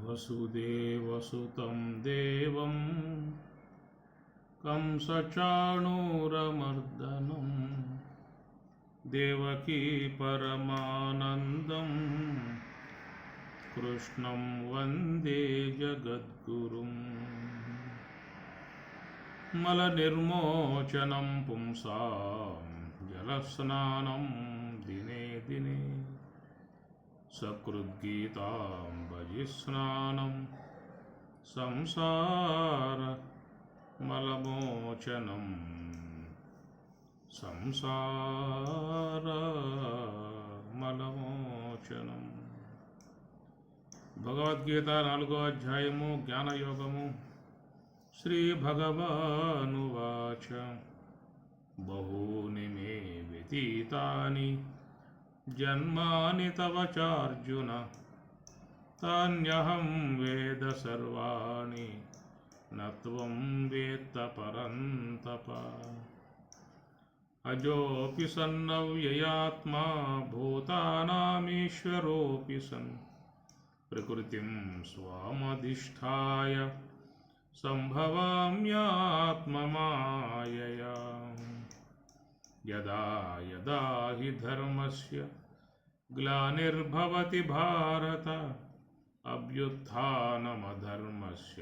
वसुदेवसुतं देवं कंसचाणूरमर्दनं देवकी परमानन्दं कृष्णं वन्दे जगद्गुरुं मलनिर्मोचनं पुंसां जलस्नानं दिने दिने सकृद्गीताम्बजिस्नानं సంసారమలమోచనం. భగవద్గీత 4వ అధ్యాయము జ్ఞానయోగము. శ్రీ భగవానువాచ బహూని మే వ్యతీతాని జన్మాని తవ చార్జున తాన్యహం వేద సర్వాణి నత్వం వేత్త పరంతప. అజోపి సన్నవ్యయాత్మా భూతానామీశ్వరోపి సన్ ప్రకృతిం స్వామధిష్ఠాయ సంభవామ్యాత్మమాయయా. యదా యదా హి ధర్మస్య గ్లానిర్భవతి భారత అభ్యుత్థానమధర్మస్య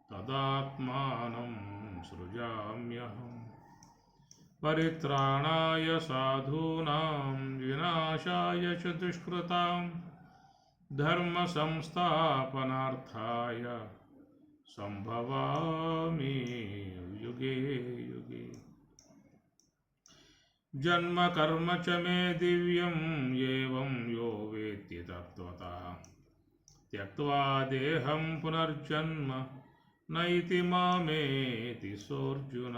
తదాత్మానం సృజామ్యహం. పరిత్రాణాయ సాధూనాం వినాశాయ చ దుష్కృతాం ధర్మ సంస్థాపనార్థాయ సంభవామి యుగే యుగే. జన్మ కర్మ చ మే దివ్యం ఏవం యో వేత్తి తత్వతః త్యక్త్వా దేహం పునర్జన్మ నైతి మామేతి సోర్జున.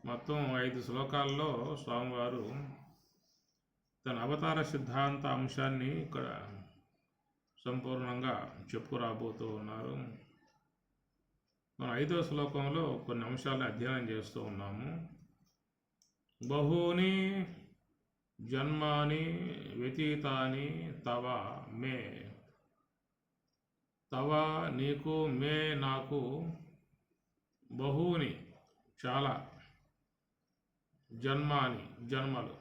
మొత్తం 5 శ్లోకాల్లో స్వామివారు తన అవతార సిద్ధాంత అంశాన్ని ఇక్కడ సంపూర్ణంగా చెప్పుకురాబోతూ ఉన్నారు. మనం 5వ శ్లోకంలో కొన్ని అంశాలను అధ్యయనం చేస్తూ ఉన్నాము. బహూని జన్మాని వ్యతీతాని తవ మే. తవ నీకు, మే నాకు, బహూని చాలా, జన్మాని జన్మలు,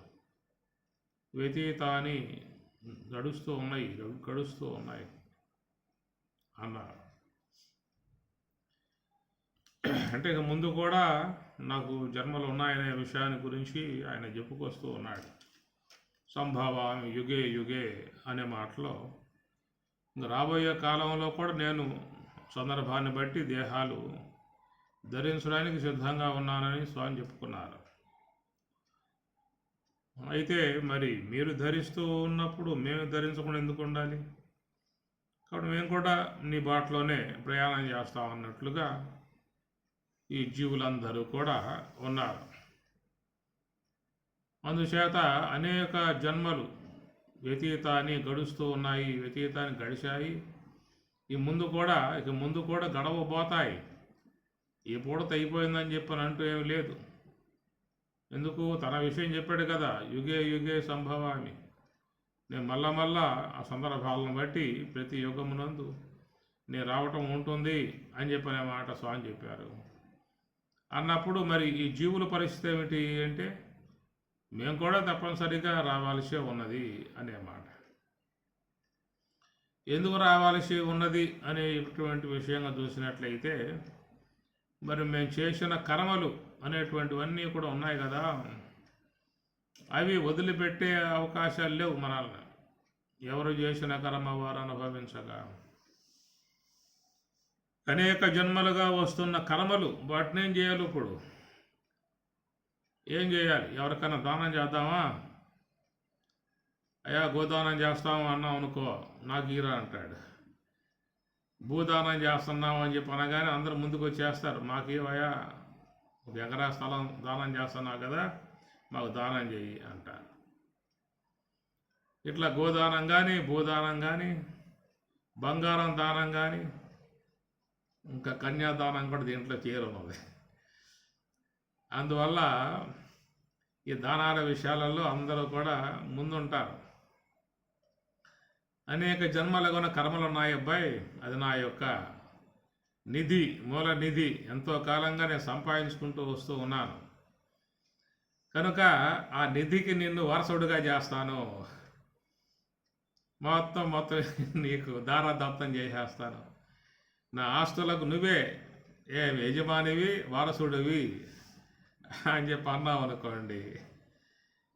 వ్యతీతాని గడుస్తూ ఉన్నాయి అన్నారు. అంటే ఇక ముందు కూడా నాకు జన్మలు ఉన్నాయనే విషయాన్ని గురించి ఆయన చెప్పుకొస్తూ ఉన్నాడు. సంభవామి యుగే యుగే అనే మాటలో రాబోయే కాలంలో కూడా నేను సందర్భాన్ని బట్టి దేహాలు ధరించడానికి సిద్ధంగా ఉన్నానని స్వామి చెప్పుకున్నారు. అయితే మరి మీరు ధరిస్తూ ఉన్నప్పుడు మేము ధరించకుండా ఎందుకు ఉండాలి? కాబట్టి మేము కూడా నీ బాటలోనే ప్రయాణం చేస్తామన్నట్లుగా ఈ జీవులందరూ కూడా ఉన్నారు. అందుచేత అనేక జన్మలు వ్యతీతాన్ని గడుస్తూ ఉన్నాయి, వ్యతీతాన్ని గడిచాయి. ఇక ముందు కూడా గడవబోతాయి. ఈ పూట అయిపోయిందని చెప్పని అంటూ ఏమి లేదు. ఎందుకు? తన విషయం చెప్పాడు కదా, యుగే యుగే సంభవామి. నేను మళ్ళా ఆ సందర్భాలను బట్టి ప్రతి యుగమునందు నేను రావటం ఉంటుంది అని చెప్పనే మాట స్వామి చెప్పారు. అన్నప్పుడు మరి ఈ జీవుల పరిస్థితి ఏమిటి అంటే మేము కూడా తప్పనిసరిగా రావాల్సి ఉన్నది అనే మాట. ఎందుకు రావాల్సి ఉన్నది అనేటువంటి విషయంగా చూసినట్లయితే మరి మేము చేసిన కర్మలు అనేటువంటివన్నీ కూడా ఉన్నాయి కదా, అవి వదిలిపెట్టే అవకాశాలు లేవు మనల్ని. ఎవరు చేసిన కర్మ వారు అనుభవించగా అనేక జన్మలుగా వస్తున్న కర్మలు వాటిని ఏం చేయాలి? ఇప్పుడు ఏం చేయాలి? ఎవరికైనా దానం చేద్దామా? అయ్యా గోదానం చేస్తాము అన్నాం అనుకో, నాకు ఈరా అంటాడు. భూదానం చేస్తున్నాం అని చెప్పి అనగానే అందరూ ముందుకు వచ్చేస్తారు, మాకేవయ్యా 1 ఎకరా స్థలం దానం చేస్తున్నావు కదా, మాకు దానం చేయి అంటారు. ఇట్లా గోదానం కానీ, భూదానం కానీ, బంగారం దానం కానీ, ఇంకా కన్యాదానం కూడా దీంట్లో చేరున్నది. అందువల్ల ఈ దానాల విషయాలలో అందరూ కూడా ముందుంటారు. అనేక జన్మలుగా ఉన్న కర్మలు ఉన్నాయి అబ్బాయి, అది నా యొక్క నిధి, మూల నిధి, ఎంతో కాలంగా నేను సంపాదించుకుంటూ వస్తూ ఉన్నాను కనుక ఆ నిధికి నిన్ను వారసుడిగా చేస్తాను, మొత్తం నీకు దారాదత్తం చేసేస్తాను, నా ఆస్తులకు నువ్వే యజమానివి వారసుడివి అని చెప్పి అన్నావు అనుకోండి,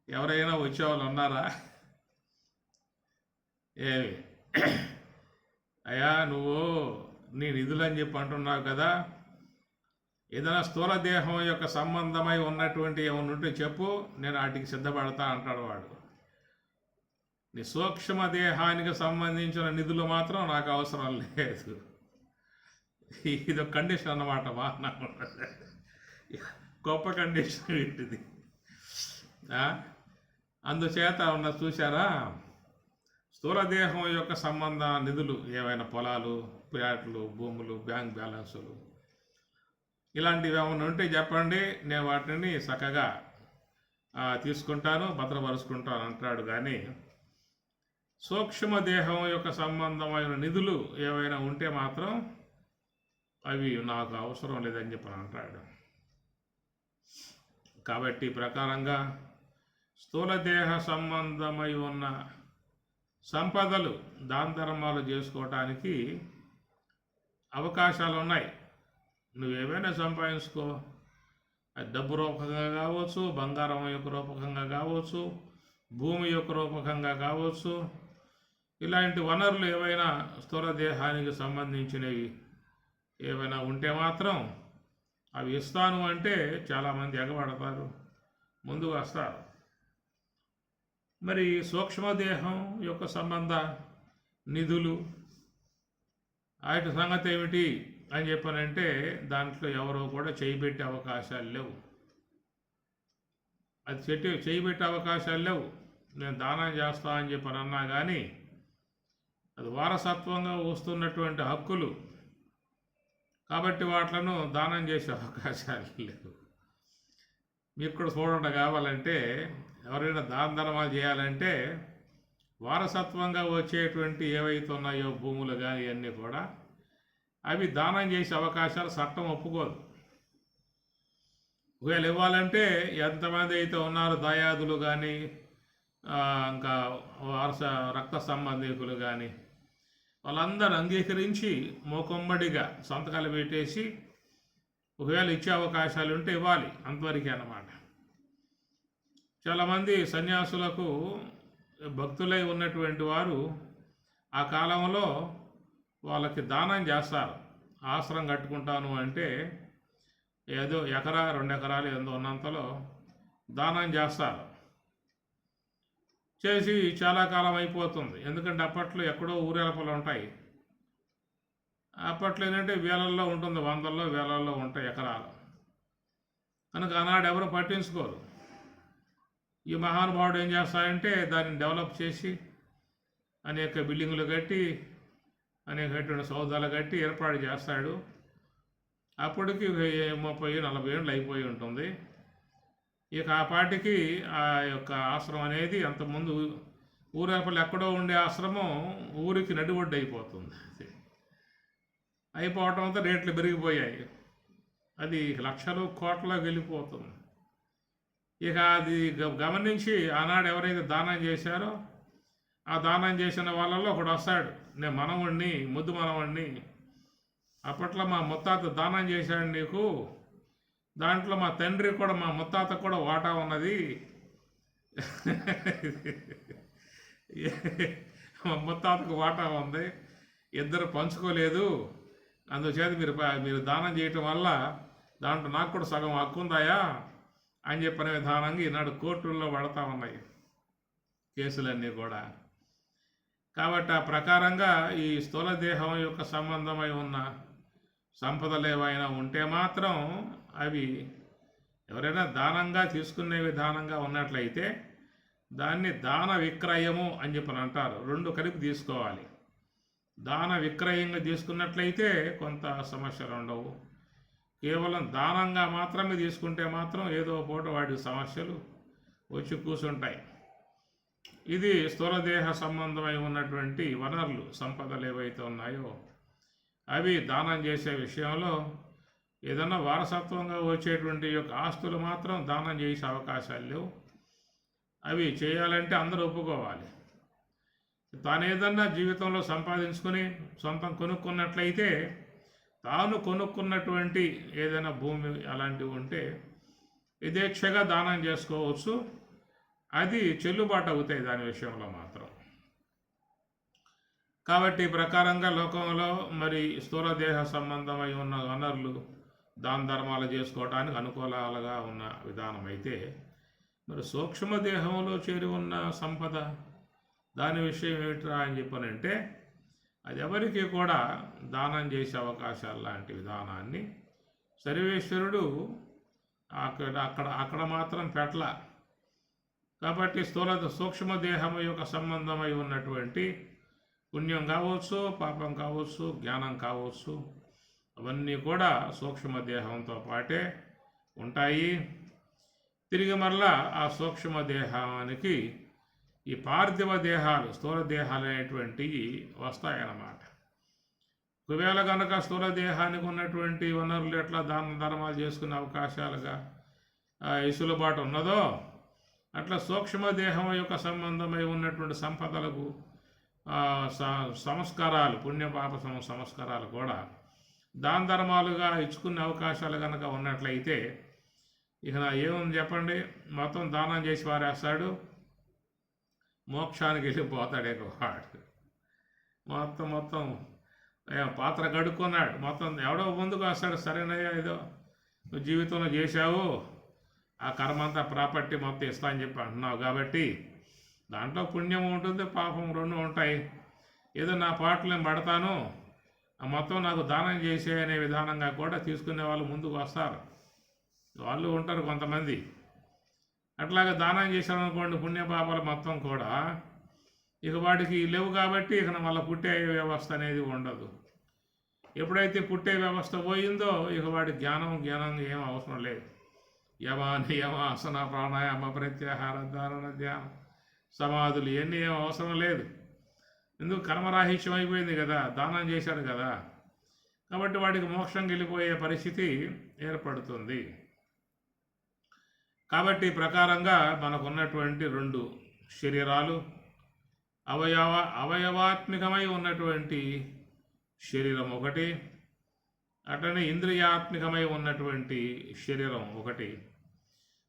ఎవరైనా వచ్చేవాళ్ళు ఉన్నారా? ఏమి అయ్యా నువ్వు నీ నిధులు అని చెప్పి అంటున్నావు కదా, ఏదైనా స్థూల దేహం యొక్క సంబంధమై ఉన్నటువంటి ఏమైనా ఉంటే చెప్పు, నేను వాటికి సిద్ధపడతా అంటాడు వాడు. నీ సూక్ష్మ దేహానికి సంబంధించిన నిధులు మాత్రం నాకు అవసరం లేదు. ఇది ఒక కండిషన్ అన్నమాట. గొప్ప కండిషన్ ఏంటిది. అందుచేత ఉన్న చూసారా, స్థూల దేహం యొక్క సంబంధ నిధులు ఏవైనా పొలాలు, ప్లాట్లు, భూములు, బ్యాంక్ బ్యాలెన్సులు ఇలాంటివి ఏమైనా ఉంటే చెప్పండి, నేను వాటిని చక్కగా తీసుకుంటాను, భద్రపరుచుకుంటాను అంటాడు. కానీ సూక్ష్మ దేహం యొక్క సంబంధమైన నిధులు ఏవైనా ఉంటే మాత్రం అవి నాకు అవసరం లేదని చెప్పి అంటాడు. కాబట్టి ప్రకారంగా స్థూల దేహ సంబంధమై ఉన్న సంపదలు దాన ధర్మాలు చేసుకోవటానికి అవకాశాలు ఉన్నాయి. నువ్వేమైనా సంపాదించుకో, అది డబ్బు రూపకంగా కావచ్చు, బంగారం యొక్క రూపకంగా కావచ్చు, భూమి యొక్క రూపకంగా కావచ్చు. ఇలాంటి వనరులు ఏవైనా స్థూల దేహానికి సంబంధించినవి ఏవైనా ఉంటే మాత్రం అవి ఇస్తాను అంటే చాలామంది ఎగబడతారు, ముందుకు వస్తారు. మరి సూక్ష్మదేహం యొక్క సంబంధ నిధులు వాటి సంగతి ఏమిటి అని చెప్పానంటే దాంట్లో ఎవరో కూడా చేయబెట్టే అవకాశాలు లేవు. అది చేయబెట్టే అవకాశాలు లేవు. నేను దానం చేస్తా అని చెప్పని అన్నా కానీ అది వారసత్వంగా వస్తున్నటువంటి హక్కులు కాబట్టి వాట్లను దానం చేసే అవకాశాలు లేవు. మీకు కూడా చూడండి, కావాలంటే ఎవరైనా దాన ధర్మాలు చేయాలంటే వారసత్వంగా వచ్చేటువంటి ఏవైతే ఉన్నాయో భూములు కానీ ఇవన్నీ కూడా అవి దానం చేసే అవకాశాలు చట్టం ఒప్పుకోదు. ఒకవేళ ఇవ్వాలంటే ఎంతమంది అయితే ఉన్నారో దాయాదులు కానీ ఇంకా వారస రక్త సంబంధికులు కానీ వాళ్ళందరూ అంగీకరించి మూకుమ్మడిగా సంతకాలు పెట్టేసి ఒకవేళ ఇచ్చే అవకాశాలు ఉంటే ఇవ్వాలి, అంతవరకే అన్నమాట. చాలామంది సన్యాసులకు భక్తులై ఉన్నటువంటి వారు ఆ కాలంలో వాళ్ళకి దానం చేస్తారు. ఆశ్రమం కట్టుకుంటాను అంటే ఏదో ఎకరా 2 ఎకరాలు ఎంతో ఉన్నంతలో దానం చేస్తారు. చేసి చాలా కాలం అయిపోతుంది. ఎందుకంటే అప్పట్లో ఎక్కడో ఊరేలపలు ఉంటాయి. అప్పట్లో ఏంటంటే వేలల్లో ఉంటుంది, 100ల్లో 1000ల్లో ఉంటాయి ఎకరాలు. కనుక ఆనాడు ఎవరు పట్టించుకోరు. ఈ మహానుభావుడు ఏం చేస్తాడంటే దాన్ని డెవలప్ చేసి అనేక బిల్డింగులు కట్టి అనేకటువంటి సౌదాలు కట్టి ఏర్పాటు చేస్తాడు. అప్పటికి 30-40 ఏళ్ళు అయిపోయి ఉంటుంది. ఇక ఆ పాటికి ఆ యొక్క ఆశ్రమం అనేది అంతకుముందు ఊరేపలు ఎక్కడో ఉండే ఆశ్రమం ఊరికి నడిబొడ్డు అయిపోతుంది. అయిపోవటంతో రేట్లు పెరిగిపోయాయి. అది లక్షలు కోట్లకు వెళ్ళిపోతుంది. ఇక అది గమనించి ఆనాడు ఎవరైతే దానం చేశారో ఆ దానం చేసిన వాళ్ళలో ఒకడు వస్తాడు, నేను మనవణ్ణి, ముద్దు మనవణ్ణి, అప్పట్లో మా ముత్తాత దానం చేశాడు నీకు, దాంట్లో మా తండ్రి కూడా మా ముత్తాత కూడా వాటా ఉన్నది, మా ముత్తాతకు వాటా ఉంది, ఇద్దరు పంచుకోలేదు, అందుచేత మీరు దానం చేయటం వల్ల దాంట్లో నాకు కూడా సగం హక్కు ఉందాయా అని చెప్పిన విధానంగా ఈనాడు కోర్టుల్లో పడతా ఉన్నాయి కేసులన్నీ కూడా. కాబట్టి ఆ ప్రకారంగా ఈ స్థూల దేహం యొక్క సంబంధమై ఉన్న సంపదలు ఏవైనా ఉంటే మాత్రం అవి ఎవరైనా దానంగా తీసుకునే విధానంగా ఉన్నట్లయితే దాన్ని దాన విక్రయము అని చెప్పని అంటారు. 2 కలిపి తీసుకోవాలి. దాన విక్రయంగా తీసుకున్నట్లయితే కొంత సమస్యలు ఉండవు. కేవలం దానంగా మాత్రమే తీసుకుంటే మాత్రం ఏదో పూట వాటి సమస్యలు వచ్చి కూర్చుంటాయి. ఇది స్థూలదేహ సంబంధమై ఉన్నటువంటి వనరులు సంపదలు ఏవైతే ఉన్నాయో అవి దానం చేసే విషయంలో ఏదన్నా వారసత్వంగా వచ్చేటువంటి యొక్క ఆస్తులు మాత్రం దానం చేసే అవకాశాలు లేవు. అవి చేయాలంటే అందరూ ఒప్పుకోవాలి. తాను ఏదన్నా జీవితంలో సంపాదించుకుని సొంతం కొనుక్కున్నట్లయితే తాను కొనుక్కున్నటువంటి ఏదైనా భూమి అలాంటివి ఉంటే యథేచ్ఛగా దానం చేసుకోవచ్చు. అది చెల్లుబాటు అవుతాయి దాని విషయంలో మాత్రం. కాబట్టి ప్రకారంగా లోకంలో మరి స్థూలదేహ సంబంధమై ఉన్న వనరులు దాన ధర్మాలు చేసుకోవడానికి అనుకూలాలుగా ఉన్న విధానం అయితే, మరి సూక్ష్మదేహంలో చేరి ఉన్న సంపద దాని విషయం ఏమిట్రా అని చెప్పనంటే అది ఎవరికి కూడా దానం చేసే అవకాశాలు లాంటి విధానాన్ని సర్వేశ్వరుడు అక్కడ మాత్రం పెట్ల. కాబట్టి సూక్ష్మదేహం యొక్క సంబంధమై ఉన్నటువంటి పుణ్యం కావచ్చు, పాపం కావచ్చు, జ్ఞానం కావచ్చు, అవన్నీ కూడా సూక్ష్మదేహంతో పాటే ఉంటాయి. తిరిగి మరలా ఆ సూక్ష్మదేహానికి ఈ పార్థివ దేహాలు స్థూల దేహాలు అనేటువంటివి వస్తాయన్నమాట. ఒకవేళ కనుక స్థూల దేహానికి ఉన్నటువంటి వనరులు ఎట్లా దాన ధర్మాలు చేసుకునే అవకాశాలుగా ఇసులుబాటు ఉన్నదో అట్లా సూక్ష్మదేహం యొక్క సంబంధమై ఉన్నటువంటి సంపదలకు సంస్కారాలు పుణ్యపాప సంస్కారాలు కూడా దాన ధర్మాలుగా ఇచ్చుకునే అవకాశాలు కనుక ఉన్నట్లయితే ఇక ఏముంది చెప్పండి, మొత్తం దానం చేసి వారేస్తాడు, మోక్షానికి వెళ్ళిపోతాడు. వాడు మొత్తం పాత్ర కడుక్కున్నాడు, మొత్తం ఎవడో ముందుకు వస్తాడు, సరేనయ్యా ఏదో నువ్వు జీవితంలో చేశావు, ఆ కర్మ అంతా ప్రాపర్టీ మొత్తం ఇస్తా అని చెప్పి అంటున్నావు కాబట్టి దాంట్లో పుణ్యం ఉంటుంది, పాపం రెండు ఉంటాయి. ఏదో నా పాటలు నేను పడతాను, ఆ మొత్తం నాకు దానం చేసే అనే విధానంగా కూడా తీసుకునే వాళ్ళు ముందుకు వస్తారు. వాళ్ళు ఉంటారు కొంతమంది. అట్లాగే దానం చేశారనుకోండి పుణ్యపాపాలు మొత్తం కూడా ఇక వాటికి లేవు కాబట్టి ఇక మళ్ళీ పుట్టే వ్యవస్థ అనేది ఉండదు. ఎప్పుడైతే పుట్టే వ్యవస్థ పోయిందో ఇక వాడి జ్ఞానం ఏం అవసరం లేదు. యమ నియమ ఆసన ప్రాణాయామ ప్రత్యాహార ధారణ ధ్యానం సమాధులు ఇవన్నీ ఏం అవసరం లేదు. ఎందుకు కర్మరాహిత్యం అయిపోయింది కదా, దానం చేశాడు కదా. కాబట్టి వాడికి మోక్షం వెళ్ళిపోయే పరిస్థితి ఏర్పడుతుంది. కాబట్టి ప్రకారంగా మనకున్నటువంటి రెండు శరీరాలు అవయవాత్మికమై ఉన్నటువంటి శరీరం ఒకటి, అట్లనే ఇంద్రియాత్మికమై ఉన్నటువంటి శరీరం ఒకటి.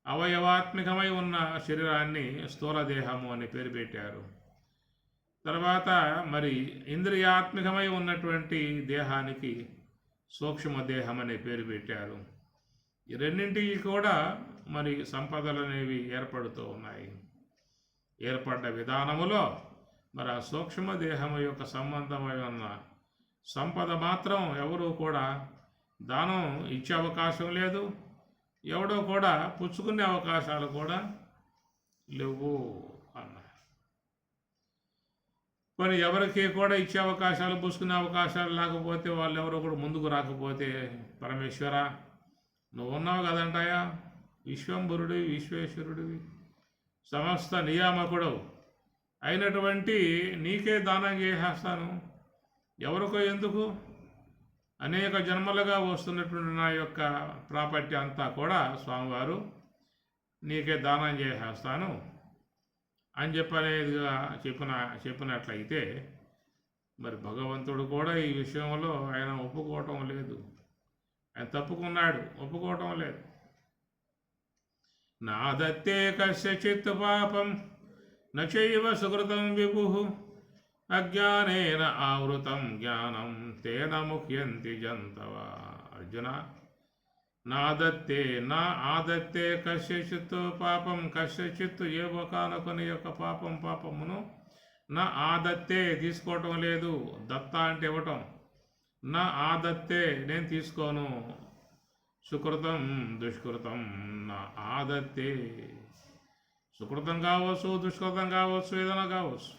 అవయవాత్మికమై ఉన్న శరీరాన్ని స్థూలదేహము అని పేరు పెట్టారు. తర్వాత మరి ఇంద్రియాత్మికమై ఉన్నటువంటి దేహానికి సూక్ష్మదేహం అనే పేరు పెట్టారు. ఈ రెండింటికి కూడా మరి సంపదలు అనేవి ఏర్పడుతూ ఉన్నాయి. ఏర్పడ్డ విధానములో మరి ఆ సూక్ష్మదేహము యొక్క సంబంధమై ఉన్న సంపద మాత్రం ఎవరూ కూడా దానం ఇచ్చే అవకాశం లేదు, ఎవడో కూడా పుచ్చుకునే అవకాశాలు కూడా లేవు అన్నారు. మరి ఎవరికి కూడా ఇచ్చే అవకాశాలు పుచ్చుకునే అవకాశాలు లేకపోతే వాళ్ళు ఎవరో కూడా ముందుకు రాకపోతే పరమేశ్వర నువ్వు ఉన్నావు కదంటాయా, విశ్వంభరుడివి విశ్వేశ్వరుడివి సమస్త నియామకుడు అయినటువంటి నీకే దానం చేసేస్తాను, ఎవరికో ఎందుకు, అనేక జన్మలుగా వస్తున్నటువంటి నా యొక్క ప్రాపర్టీ అంతా కూడా స్వామివారు నీకే దానం చేసేస్తాను అని చెప్పనేదిగా చెప్పినట్లయితే మరి భగవంతుడు కూడా ఈ విషయంలో ఆయన ఒప్పుకోవటం లేదు. ఆయన తప్పుకున్నాడు, ఒప్పుకోవటం లేదు. నాదత్తే కస్యచిత్ పాపం నచైవ సుకృతం విభు అజ్ఞానేన ఆవృతం జ్ఞానం తేన ముహ్యంతి జంతవ. అర్జున నాదత్తే నా ఆదత్తే కస్యచిత్ పాపం కస్యచిత్ ఏ ఒకనొకని యొక్క పాపమును నా ఆదత్తే తీసుకోవటం లేదు. దత్త అంటే ఇవ్వటం, నా ఆదత్తే నేను తీసుకోను. సుకృతం దుష్కృతం నా ఆదత్తే, సుకృతం కావచ్చు దుష్కృతం కావచ్చు ఏదైనా కావచ్చు.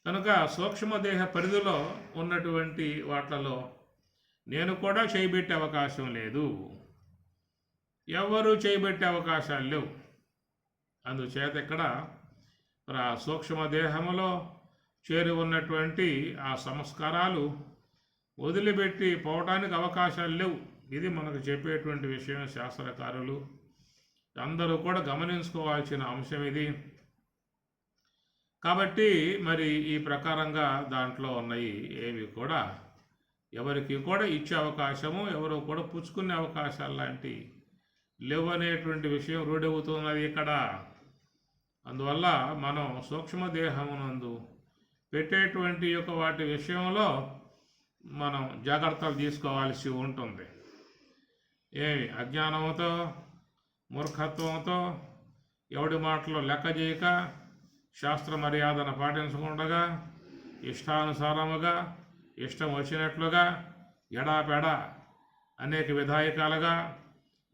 కనుక సూక్ష్మదేహ పరిధిలో ఉన్నటువంటి వాటిలో నేను కూడా చేయబెట్టే అవకాశం లేదు, ఎవరు చేయబెట్టే అవకాశాలు లేవు. అందుచేత ఇక్కడ మరి ఆ సూక్ష్మ దేహములో చేరి ఉన్నటువంటి ఆ సంస్కారాలు వదిలిపెట్టి పోవటానికి అవకాశాలు లేవు. ఇది మనకు చెప్పేటువంటి విషయం. శాస్త్రకారులు అందరూ కూడా గమనించుకోవాల్సిన అంశం ఇది. కాబట్టి మరి ఈ ప్రకారంగా దాంట్లో ఉన్నాయి ఏవి కూడా ఎవరికి కూడా ఇచ్చే అవకాశము, ఎవరు కూడా పుచ్చుకునే అవకాశాలు లాంటి లేవనేటువంటి విషయం రూఢవుతున్నది ఇక్కడ. అందువల్ల మనం సూక్ష్మదేహమునందు పెట్టేటువంటి యొక్క వాటి విషయంలో మనం జాగ్రత్తలు తీసుకోవాల్సి ఉంటుంది. ఏమి అజ్ఞానంతో, మూర్ఖత్వంతో, ఎవడి మాటలో లెక్క చేయక, శాస్త్ర మర్యాదను పాటించకుండా, ఇష్టానుసారముగా, ఇష్టం వచ్చినట్లుగా, ఎడాపెడా అనేక విధాయకాలుగా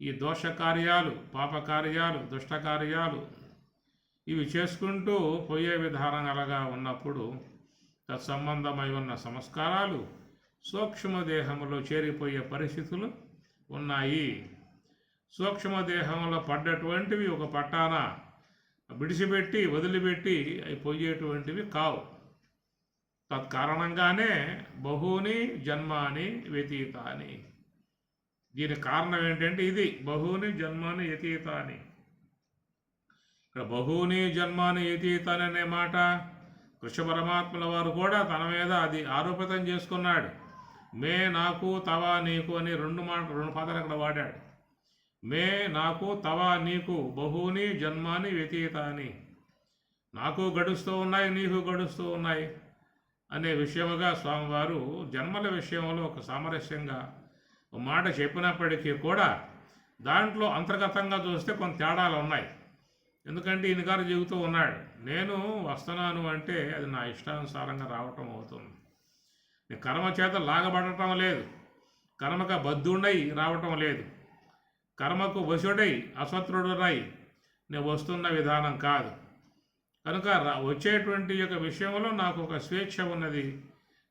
ఈ దోషకార్యాలు, పాపకార్యాలు, దుష్టకార్యాలు ఇవి చేసుకుంటూ పోయే విధానాలుగా ఉన్నప్పుడు తత్సంబంధమై ఉన్న సంస్కారాలు సూక్ష్మదేహంలో చేరిపోయే పరిస్థితులు ఉన్నాయి. సూక్ష్మదేహంలో పడ్డటువంటివి ఒక పట్టాన విడిచిపెట్టి వదిలిపెట్టి అవి పోయేటువంటివి కావు. తత్కారణంగానే బహూని జన్మాని వ్యతీతాని. దీని కారణం ఏంటంటే ఇది బహూని జన్మాని వ్యతీతాని. ఇక్కడ బహూని జన్మాని వ్యతీతాని అనే మాట కృష్ణ పరమాత్మల వారు కూడా తన మీద అది ఆరోపితం చేసుకున్నాడు. మే నాకు తవా నీకు అని రెండు పదాలు అక్కడ వాడాడు. మే నాకు తవా నీకు బహూని జన్మాని వ్యతీతాని. నాకు గడుస్తూ ఉన్నాయి, నీకు గడుస్తూ ఉన్నాయి అనే విషయముగా స్వామివారు జన్మల విషయంలో ఒక సామరస్యంగా ఒక మాట చెప్పినప్పటికీ కూడా దాంట్లో అంతర్గతంగా చూస్తే కొంత తేడాలు ఉన్నాయి. ఎందుకంటే ఈయన గారు చెబుతూ ఉన్నాడు, నేను వస్తున్నాను అంటే అది నా ఇష్టానుసారంగా రావటం అవుతుంది. నేను కర్మ చేత లాగబడటం లేదు, కర్మకు బద్ధుడై రావటం లేదు, కర్మకు వశుడై అసత్రుడునై నేను వస్తున్న విధానం కాదు. కనుక వచ్చేటువంటి యొక్క విషయంలో నాకు ఒక స్వేచ్ఛ ఉన్నది,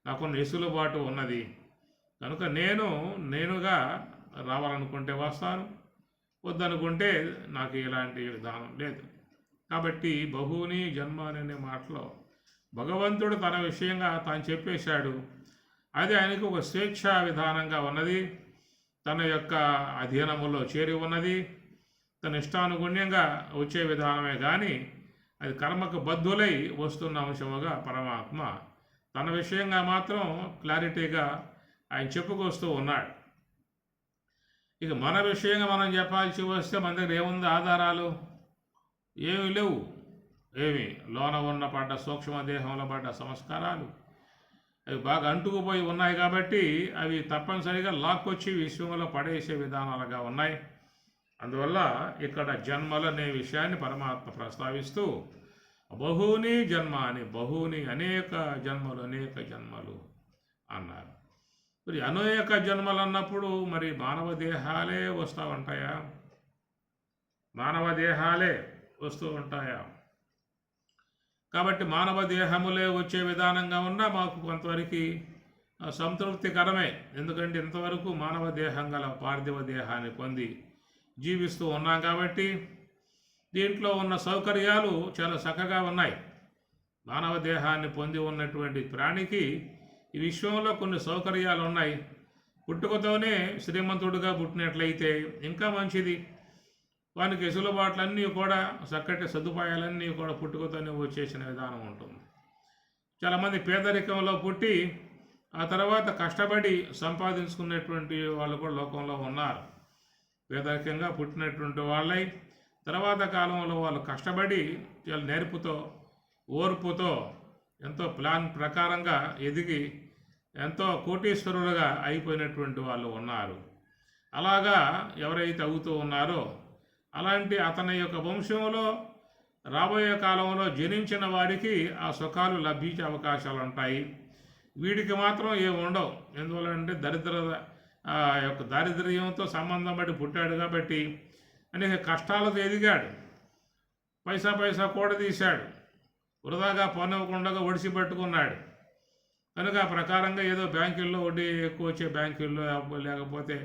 నాకు వెసులుబాటు ఉన్నది. కనుక నేనుగా రావాలనుకుంటే వస్తాను, వద్దనుకుంటే నాకు ఇలాంటి విధానం లేదు. కాబట్టి బహుని జన్మ అనే మాటలో భగవంతుడు తన విషయంగా తాను చెప్పేశాడు. అది ఆయనకు ఒక స్వేచ్ఛా విధానంగా ఉన్నది, తన యొక్క అధీనములో చేరి ఉన్నది, తన ఇష్టానుగుణ్యంగా వచ్చే విధానమే కానీ అది కర్మకు బద్ధులై వస్తున్న అంశముగా పరమాత్మ తన విషయంగా మాత్రం క్లారిటీగా ఆయన చెప్పుకొస్తూ ఉన్నాడు. ఇక మన విషయంగా మనం చెప్పాల్సి వస్తే మన దగ్గర ఏముంది ఆధారాలు? ఏమి లేవు. ఏమి లోన ఉన్న పడ్డ సూక్ష్మదేహంలో పడ్డ సంస్కారాలు అవి బాగా అంటుకుపోయి ఉన్నాయి కాబట్టి అవి తప్పనిసరిగా లాక్కొచ్చి విశ్వంలో పడేసే విధానాలుగా ఉన్నాయి. అందువల్ల ఇక్కడ జన్మలు అనే విషయాన్ని పరమాత్మ ప్రస్తావిస్తూ బహూని జన్మాని, బహూని అనేక జన్మలు అన్నారు. మరి అనేక జన్మలు అన్నప్పుడు మరి మానవ దేహాలే వస్తూ ఉంటాయా? మానవ దేహాలే వస్తూ ఉంటాయా? కాబట్టి మానవ దేహములే వచ్చే విధానంగా ఉన్నా మాకు కొంతవరకు సంతృప్తికరమే. ఎందుకంటే ఇంతవరకు మానవ దేహం గల పార్థివ దేహాన్ని పొంది జీవిస్తూ ఉన్నాం కాబట్టి దీంట్లో ఉన్న సౌకర్యాలు చాలా చక్కగా ఉన్నాయి. మానవ దేహాన్ని పొంది ఉన్నటువంటి ప్రాణికి ఈ విశ్వంలో కొన్ని సౌకర్యాలు ఉన్నాయి. పుట్టుకతోనే శ్రీమంతుడుగా పుట్టినట్లయితే ఇంకా మంచిది. వానికి వెసులుబాట్లన్నీ కూడా చక్కటి సదుపాయాలన్నీ కూడా పుట్టుకతోనే వచ్చేసిన విధానం ఉంటుంది. చాలామంది పేదరికంలో పుట్టి ఆ తర్వాత కష్టపడి సంపాదించుకునేటువంటి వాళ్ళు కూడా లోకంలో ఉన్నారు. పేదరికంగా పుట్టినటువంటి వాళ్ళై తర్వాత కాలంలో వాళ్ళు కష్టపడి చాలా నేర్పుతో, ఓర్పుతో, ఎంతో ప్లాన్ ప్రకారంగా ఎదిగి ఎంతో కోటీశ్వరులుగా అయిపోయినటువంటి వాళ్ళు ఉన్నారు. అలాగా ఎవరైతే అవుతూ ఉన్నారో అలాంటి అతని యొక్క వంశంలో రాబోయే కాలంలో జనించిన వారికి ఆ సుఖాలు లభించే అవకాశాలు ఉంటాయి. వీడికి మాత్రం ఏమి ఉండవు. ఎందువల్లంటే దారిద్ర్యంతో సంబంధం బట్టి పుట్టాడు కాబట్టి అనేక కష్టాలతో ఎదిగాడు, పైసా కూడదీశాడు, వృధాగా పనివ్వకుండా ఒడిసి పెట్టుకున్నాడు. కనుక ఆ ప్రకారంగా ఏదో బ్యాంకుల్లో వడ్డీ ఎక్కువ వచ్చే బ్యాంకుల్లో లేకపోతే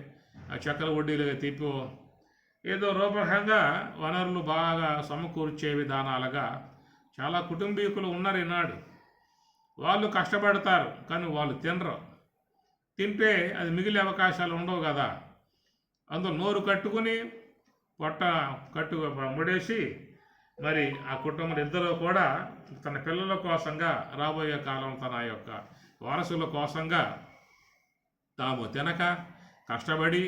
ఆ చక్కెర వడ్డీలుగా తిప్పో ఏదో రూపకంగా వనరులు బాగా సమకూర్చే విధానాలుగా చాలా కుటుంబీకులు ఉన్నారు ఈనాడు. వాళ్ళు కష్టపడతారు కానీ వాళ్ళు తినరు. తింటే అది మిగిలే అవకాశాలు ఉండవు కదా. అందులో నోరు కట్టుకుని పొట్ట ముడేసి మరి ఆ కుటుంబం ఇద్దరు కూడా తన పిల్లల కోసంగా రాబోయే కాలం తన యొక్క వారసుల కోసంగా తాము తినక కష్టపడి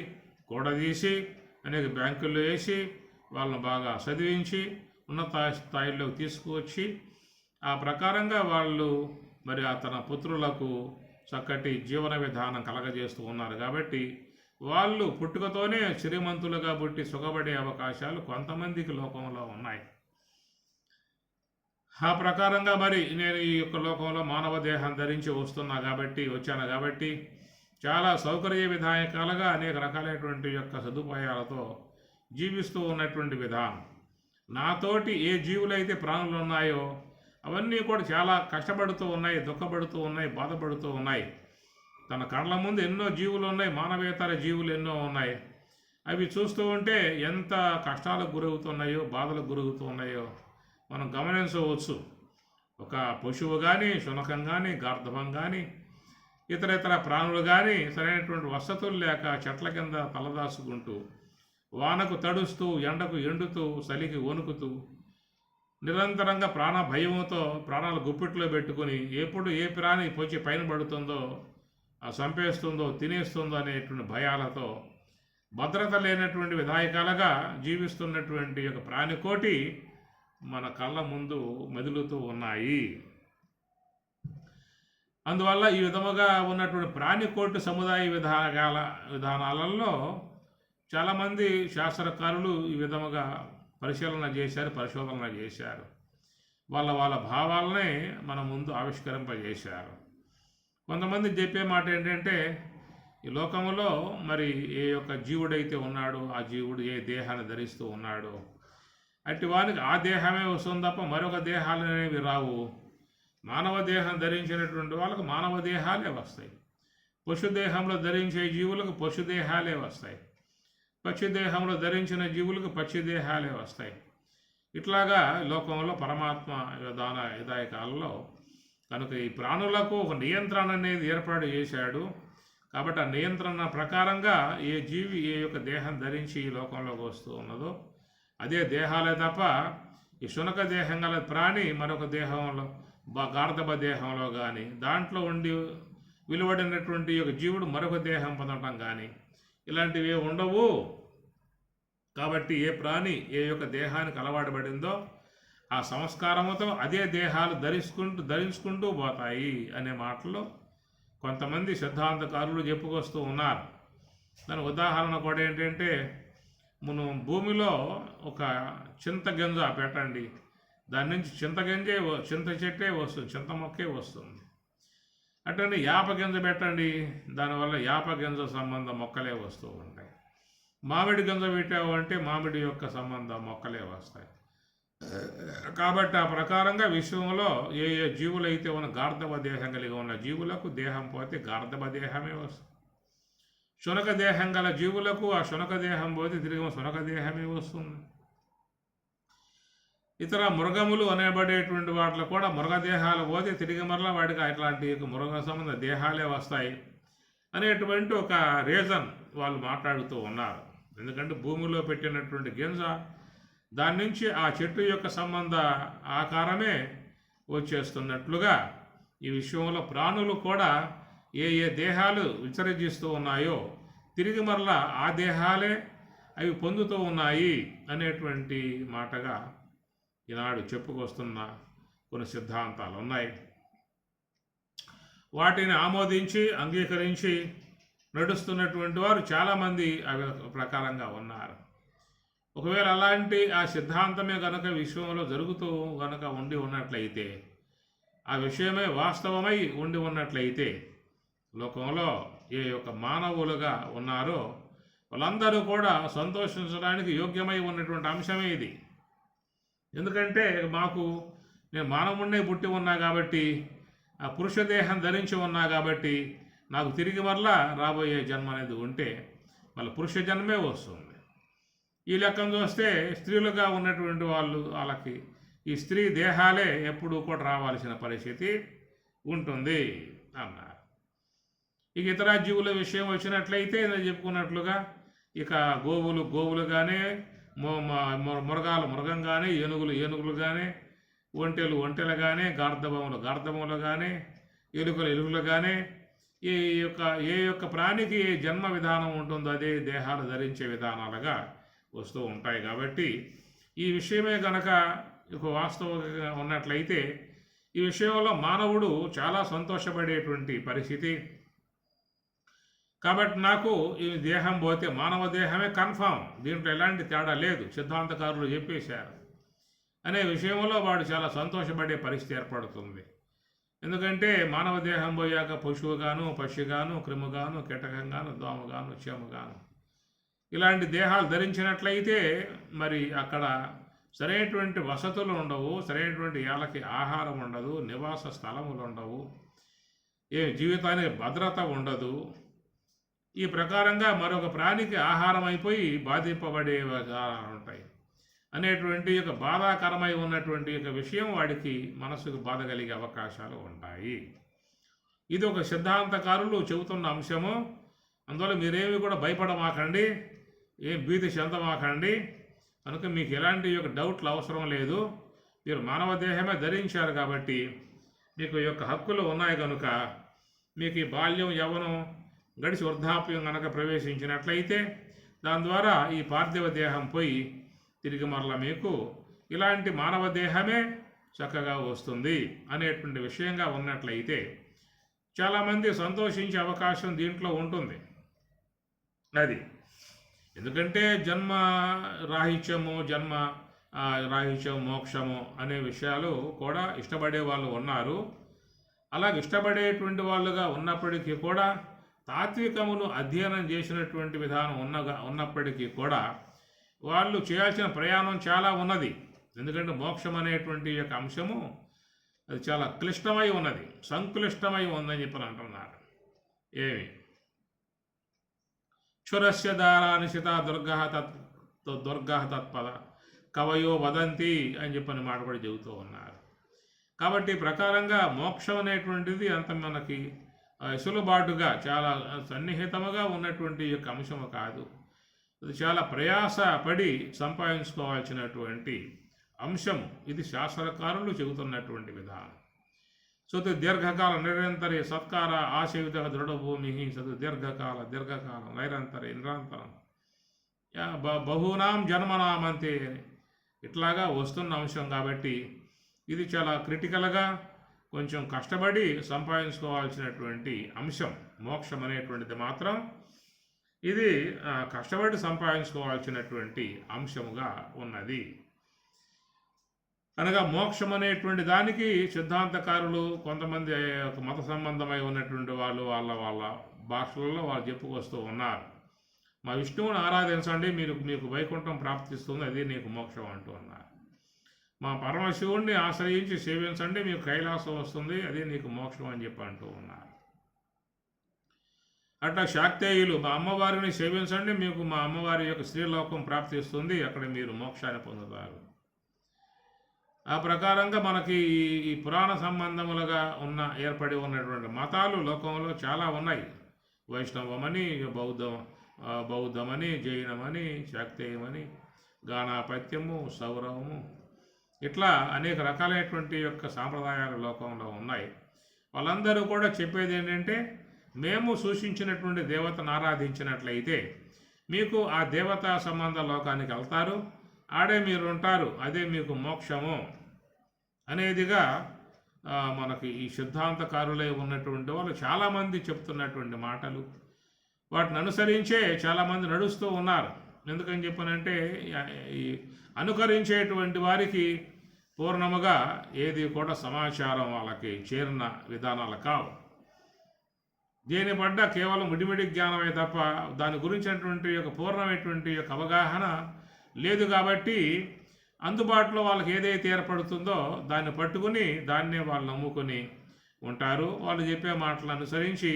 కూడదీసి అనేక బ్యాంకుల్లో వేసి వాళ్ళని బాగా చదివించి ఉన్నత స్థాయిలోకి తీసుకువచ్చి ఆ ప్రకారంగా వాళ్ళు మరి తన పుత్రులకు చక్కటి జీవన విధానం కలగజేస్తూ ఉన్నారు. కాబట్టి వాళ్ళు పుట్టుకతోనే శ్రీమంతులుగా పుట్టి సుఖపడే అవకాశాలు కొంతమందికి లోకంలో ఉన్నాయి. ఆ ప్రకారంగా మరి నేను ఈ యొక్క లోకంలో మానవ దేహం ధరించి వచ్చాను కాబట్టి చాలా సౌకర్య విధాయకాలుగా అనేక రకాలైనటువంటి యొక్క సదుపాయాలతో జీవిస్తూ ఉన్నటువంటి విధానం. నాతోటి ఏ జీవులైతే ప్రాణులు ఉన్నాయో అవన్నీ కూడా చాలా కష్టపడుతూ ఉన్నాయి, దుఃఖపడుతూ ఉన్నాయి, బాధపడుతూ ఉన్నాయి. తన కళ్ళ ముందు ఎన్నో జీవులు ఉన్నాయి, మానవేతర జీవులు ఎన్నో ఉన్నాయి. అవి చూస్తూ ఉంటే ఎంత కష్టాలకు గురవుతున్నాయో, బాధలకు గురవుతున్నాయో మనం గమనించవచ్చు. ఒక పశువు కానీ, శునకం కానీ, గార్ధబం కానీ, ఇతర ప్రాణులు కానీ సరైనటువంటి వసతులు లేక చెట్ల కింద తలదాచుకుంటూ, వానకు తడుస్తూ, ఎండకు ఎండుతూ, చలికి వణుకుతూ, నిరంతరంగా ప్రాణ భయంతో ప్రాణాలు గుప్పిట్లో పెట్టుకుని ఎప్పుడు ఏ ప్రాణి పొచ్చి పైన పడుతుందో, చంపేస్తుందో, తినేస్తుందో అనేటువంటి భయాలతో భద్రత లేనటువంటి విధాయకాలుగా జీవిస్తున్నటువంటి ఒక ప్రాణికోటి మన కళ్ళ ముందు మెదులుతూ ఉన్నాయి. అందువల్ల ఈ విధముగా ఉన్నటువంటి ప్రాణికోటి సముదాయ విధానాలలో చాలామంది శాస్త్రకారులు ఈ విధముగా పరిశోధన చేశారు. వాళ్ళ భావాలనే మన ముందు ఆవిష్కరింపజేశారు. కొంతమంది చెప్పే మాట ఏంటంటే, ఈ లోకంలో మరి ఏ యొక్క జీవుడైతే ఉన్నాడో ఆ జీవుడు ఏ దేహాన్ని ధరిస్తూ ఉన్నాడో అట్టి వానికి ఆ దేహమే వస్తుంది తప్ప మరొక దేహాలు అనేవి రావు. మానవ దేహం ధరించినటువంటి వాళ్ళకు మానవ దేహాలే వస్తాయి. పశుదేహంలో ధరించే జీవులకు పశుదేహాలే వస్తాయి. పక్షిదేహంలో ధరించిన జీవులకు పక్షిదేహాలే వస్తాయి. ఇట్లాగా లోకంలో పరమాత్మ విధాయకాలలో కనుక ఈ ప్రాణులకు ఒక నియంత్రణ అనేది ఏర్పాటు చేశాడు. కాబట్టి ఆ నియంత్రణ ప్రకారంగా ఏ జీవి ఏ యొక్క దేహం ధరించి ఈ లోకంలోకి వస్తూ ఉన్నదో అదే దేహాలే తప్ప ఈ శునక దేహం గల ప్రాణి మరొక దేహంలో గార్ధబ దేహంలో కానీ దాంట్లో ఉండి విలువడినటువంటి యొక్క జీవుడు మరొక దేహం పొందటం కానీ ఇలాంటివి ఉండవు. కాబట్టి ఏ ప్రాణి ఏ యొక్క దేహానికి అలవాటుపడిందో ఆ సంస్కారముతో అదే దేహాలు ధరించుకుంటూ పోతాయి అనే మాటలు కొంతమంది సిద్ధాంతకారులు చెప్పుకొస్తూ ఉన్నారు. దాని ఉదాహరణ కూడా ఏంటంటే, మనం భూమిలో ఒక చింత గింజ పెట్టండి, దాని నుంచి చింత చెట్టే వస్తుంది, చింత మొక్కే వస్తుంది. అట్లనే యాప గింజ పెట్టండి, దానివల్ల యాప గింజ సంబంధ మొక్కలే వస్తూ ఉంటాయి. మామిడి గింజ పెట్టావు అంటే మామిడి యొక్క సంబంధ మొక్కలే వస్తాయి. కాబట్టి ఆ ప్రకారంగా విశ్వంలో ఏ ఏ జీవులైతే ఉన్న గార్ధబ దేహం కలిగి ఉన్న జీవులకు దేహం పోతే గార్ధబ దేహమే వస్తుంది. శునక దేహం గల జీవులకు ఆ శునక దేహం పోతే తిరిగి శునక దేహమే వస్తుంది. ఇతర మృగములు అనేబడేటువంటి వాటిలో కూడా మృగదేహాలు పోతే తిరిగి మరలా వాటికి అట్లాంటి మృగ సంబంధ దేహాలే వస్తాయి అనేటువంటి ఒక రీజన్ వాళ్ళు మాట్లాడుతూ ఉన్నారు. ఎందుకంటే భూమిలో పెట్టినటువంటి గింజ దాని నుంచి ఆ చెట్టు యొక్క సంబంధ ఆకారమే వచ్చేస్తున్నట్లుగా ఈ విషయంలో ప్రాణులు కూడా ఏ ఏ దేహాలు విసర్జిస్తూ ఉన్నాయో తిరిగి మరలా ఆ దేహాలే అవి పొందుతూ ఉన్నాయి అనేటువంటి మాటగా ఈనాడు చెప్పుకొస్తున్న కొన్ని సిద్ధాంతాలు ఉన్నాయి. వాటిని ఆమోదించి అంగీకరించి నడుస్తున్నటువంటి వారు చాలామంది అవి ప్రకారంగా ఉన్నారు. ఒకవేళ అలాంటి ఆ సిద్ధాంతమే గనక విశ్వంలో జరుగుతూ గనక ఉండి ఉన్నట్లయితే, ఆ విషయమే వాస్తవమై ఉండి ఉన్నట్లయితే లోకంలో ఏ యొక్క మానవులుగా ఉన్నారో వాళ్ళందరూ కూడా సంతోషించడానికి యోగ్యమై ఉన్నటువంటి అంశమే ఇది. ఎందుకంటే నేను మానవుడినే పుట్టి ఉన్నా కాబట్టి, ఆ పురుష దేహం ధరించి ఉన్నా కాబట్టి నాకు తిరిగి మరలా రాబోయే జన్మ అనేది ఉంటే మళ్ళీ పురుష జన్మే వస్తుంది. ఈ లెక్కను చూస్తే స్త్రీలుగా ఉన్నటువంటి వాళ్ళకి ఈ స్త్రీ దేహాలే ఎప్పుడూ కూడా రావాల్సిన పరిస్థితి ఉంటుంది అన్నారు. ఇక ఇతర జీవుల విషయం వచ్చినట్లయితే నేను చెప్పుకున్నట్లుగా ఇక గోవులుగానే, మృగాలు మృగంగానే, ఏనుగులుగానే, ఒంటెలుగానే, గార్ధములుగానే, ఎలుకలుగానే ఏ యొక్క ప్రాణికి ఏ జన్మ విధానం ఉంటుందో అదే దేహాలు ధరించే విధానాలుగా వస్తూ ఉంటాయి. కాబట్టి ఈ విషయమే కనుక వాస్తవంగా ఉన్నట్లయితే ఈ విషయంలో మానవుడు చాలా సంతోషపడేటువంటి పరిస్థితి. కాబట్టి నాకు ఈ దేహం పోతే మానవ దేహమే కన్ఫామ్, దీంట్లో ఎలాంటి తేడా లేదు, సిద్ధాంతకారులు చెప్పేశారు అనే విషయంలో వాడు చాలా సంతోషపడే పరిస్థితి ఏర్పడుతుంది. ఎందుకంటే మానవ దేహం పోయాక పశువుగాను, పక్షిగాను, క్రిముగాను, కీటకంగాను, దోమగాను, చీమగాను ఇలాంటి దేహాలు ధరించినట్లయితే మరి అక్కడ సరైనటువంటి వసతులు ఉండవు, సరైనటువంటి ఏళ్ళకి ఆహారం ఉండదు, నివాస స్థలములు ఉండవు, జీవితానికి భద్రత ఉండదు. ఈ ప్రకారంగా మరొక ప్రాణికి ఆహారం అయిపోయి బాధింపబడే ఉంటాయి అనేటువంటి ఒక బాధాకరమై ఉన్నటువంటి ఒక విషయం వాడికి మనసుకు బాధ కలిగే అవకాశాలు ఉంటాయి. ఇది ఒక సిద్ధాంతకారులు చెబుతున్న అంశము. అందువల్ల మీరేమి కూడా భయపడమాకండి, ఏం భీతి చెందమాకండి. కనుక మీకు ఎలాంటి యొక్క డౌట్లు అవసరం లేదు. మీరు మానవ దేహమే ధరించారు కాబట్టి మీకు యొక్క హక్కులు ఉన్నాయి. కనుక మీకు ఈ బాల్యం, యవ్వనం గడిచి వృద్ధాప్యం కనుక ప్రవేశించినట్లయితే దాని ద్వారా ఈ పార్థివ దేహం పోయి తిరిగి మరల మీకు ఇలాంటి మానవ దేహమే చక్కగా వస్తుంది అనేటువంటి విషయంగా ఉన్నట్లయితే చాలామంది సంతోషించే అవకాశం దీంట్లో ఉంటుంది. అది ఎందుకంటే జన్మ రాహిత్యము, మోక్షము అనే విషయాలు కూడా ఇష్టపడే వాళ్ళు ఉన్నారు. అలాగే ఇష్టపడేటువంటి వాళ్ళుగా ఉన్నప్పటికీ కూడా తాత్వికమును అధ్యయనం చేసినటువంటి విధానం ఉన్నప్పటికీ కూడా వాళ్ళు చేయాల్సిన ప్రయాణం చాలా ఉన్నది. ఎందుకంటే మోక్షం అనేటువంటి యొక్క అంశము అది చాలా క్లిష్టమై ఉన్నది, సంక్లిష్టమై ఉందని చెప్పని అంటున్నారు. ఏమి క్షురస్య దారానిశిత దుర్గ తత్పద కవయో వదంతి అని చెప్పని మాట కూడా చెబుతూ ఉన్నారు. కాబట్టి ప్రకారంగా మోక్షం అనేటువంటిది అంత మనకి సులుబాటుగా చాలా సన్నిహితముగా ఉన్నటువంటి యొక్క అంశము కాదు. ఇది చాలా ప్రయాసపడి సంపాదించుకోవాల్సినటువంటి అంశము. ఇది శాస్త్రకారులు చెబుతున్నటువంటి విధానం. సతు దీర్ఘకాల నిరంతర సత్కార ఆశయుత దృఢభూమి సతు దీర్ఘకాలం నిరంతరం బహూనాం జన్మనామంతే ఇట్లాగా వస్తున్న అంశం. కాబట్టి ఇది చాలా క్రిటికల్గా కొంచెం కష్టపడి సంపాదించుకోవాల్సినటువంటి అంశం. మోక్షం అనేటువంటిది మాత్రం ఇది కష్టపడి సంపాదించుకోవాల్సినటువంటి అంశముగా ఉన్నది. అనగా మోక్షం అనేటువంటి దానికి సిద్ధాంతకారులు కొంతమంది మత సంబంధమై ఉన్నటువంటి వాళ్ళు వాళ్ళ భాషలలో వాళ్ళు చెప్పుకొస్తూ ఉన్నారు. మా విష్ణువుని ఆరాధించండి, మీకు వైకుంఠం ప్రాప్తిస్తుంది, అది నీకు మోక్షం అంటూ ఉన్నారు. మా పరమశివుణ్ణి ఆశ్రయించి సేవించండి, మీకు కైలాసం వస్తుంది, అది నీకు మోక్షం అని చెప్పి అంటూ ఉన్నారు. అట్లా శాక్తేయులు మా అమ్మవారిని సేవించండి, మీకు మా అమ్మవారి యొక్క స్త్రీలోకం ప్రాప్తిస్తుంది, అక్కడ మీరు మోక్షాన్ని పొందుతారు. ఆ ప్రకారంగా మనకి ఈ పురాణ సంబంధములుగా ఏర్పడి ఉన్నటువంటి మతాలు లోకంలో చాలా ఉన్నాయి. వైష్ణవమని, బౌద్ధమని, జైనమని, శాక్తేయమని, గాణాపత్యము, సౌరవము, ఇట్లా అనేక రకాలైనటువంటి యొక్క సాంప్రదాయాలు లోకంలో ఉన్నాయి. వాళ్ళందరూ కూడా చెప్పేది ఏంటంటే, మేము సూచించినటువంటి దేవతను ఆరాధించినట్లయితే మీకు ఆ దేవతా సంబంధ లోకానికి వెళ్తారు, ఆడే మీరు ఉంటారు, అదే మీకు మోక్షము అనేదిగా మనకి ఈ సిద్ధాంతకారులై ఉన్నటువంటి వాళ్ళు చాలామంది చెప్తున్నటువంటి మాటలు. వాటిని అనుసరించే చాలామంది నడుస్తూ ఉన్నారు. ఎందుకని చెప్పనంటే ఈ అనుకరించేటువంటి వారికి పూర్ణముగా ఏది కూడా సమాచారం వాళ్ళకి చేరిన విధానాలు కావు. దేని పడ్డ కేవలం మిడిమిడి జ్ఞానమే తప్ప దాని గురించినటువంటి యొక్క పూర్ణమైనటువంటి యొక్క అవగాహన లేదు. కాబట్టి అందుబాటులో వాళ్ళకి ఏదైతే ఏర్పడుతుందో దాన్ని పట్టుకుని దాన్నే వాళ్ళు నమ్ముకొని ఉంటారు. వాళ్ళు చెప్పే మాటలు అనుసరించి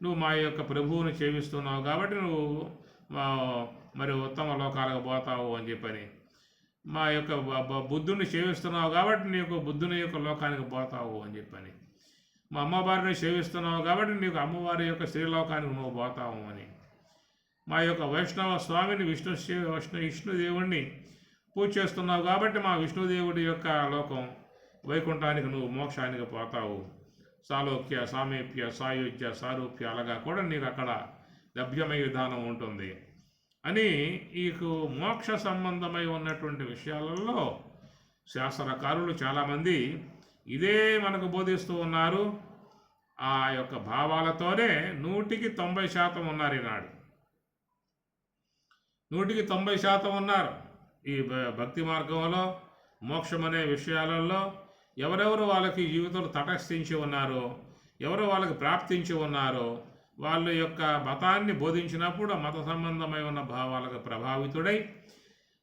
నువ్వు మా యొక్క ప్రభువుని సేవిస్తున్నావు కాబట్టి నువ్వు మరి ఉత్తమ లోకాలకు పోతావు అని చెప్పని మా యొక్క బుద్ధుని సేవిస్తున్నావు కాబట్టి నీకు బుద్ధుని యొక్క లోకానికి పోతావు అని చెప్పని, మా అమ్మవారిని సేవిస్తున్నావు కాబట్టి నీకు అమ్మవారి యొక్క స్త్రీలోకానికి నువ్వు పోతావు అని, మా యొక్క వైష్ణవ స్వామిని విష్ణుదేవుణ్ణి పూజ చేస్తున్నావు కాబట్టి మా విష్ణుదేవుడి యొక్క లోకం వైకుంఠానికి నువ్వు మోక్షానికి పోతావు, సాలోక్య సామీప్య సాయుధ్య సారూప్య అలాగా కూడా నీకు అక్కడ లభ్యమయ్యే విధానం ఉంటుంది అని ఈ మోక్ష సంబంధమై ఉన్నటువంటి విషయాలలో శాస్త్రకారులు చాలామంది ఇదే మనకు బోధిస్తూ ఉన్నారు. ఆ యొక్క భావాలతోనే 100% ఉన్నారు. ఈనాడు 100% ఉన్నారు. ఈ భక్తి మార్గంలో మోక్షం అనే విషయాలలో ఎవరెవరు వాళ్ళకి జీవితంలో తటస్థించి ఉన్నారో, ఎవరు వాళ్ళకి ప్రాప్తించి ఉన్నారో, వాళ్ళ యొక్క మతాన్ని బోధించినప్పుడు మత సంబంధమై ఉన్న భావాలకు ప్రభావితుడై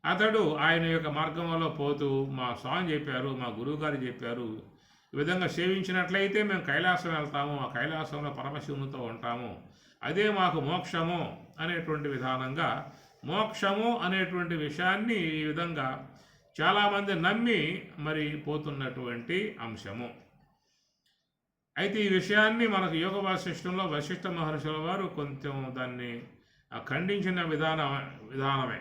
అతడు ఆయన యొక్క మార్గంలో పోతూ మా స్వామి చెప్పారు, మా గురువుగారు చెప్పారు, ఈ విధంగా సేవించినట్లయితే మేము కైలాసం వెళ్తాము, ఆ కైలాసంలో పరమశివునితో ఉంటాము, అదే మాకు మోక్షము అనేటువంటి విధానంగా మోక్షము అనేటువంటి విషయాన్ని ఈ విధంగా చాలామంది నమ్మి మరి పోతున్నటువంటి అంశము. అయితే ఈ విషయాన్ని మనకు యోగ వాసిష్టంలో వశిష్ఠ మహర్షుల వారు కొంచెం దాన్ని ఖండించిన విధానమే.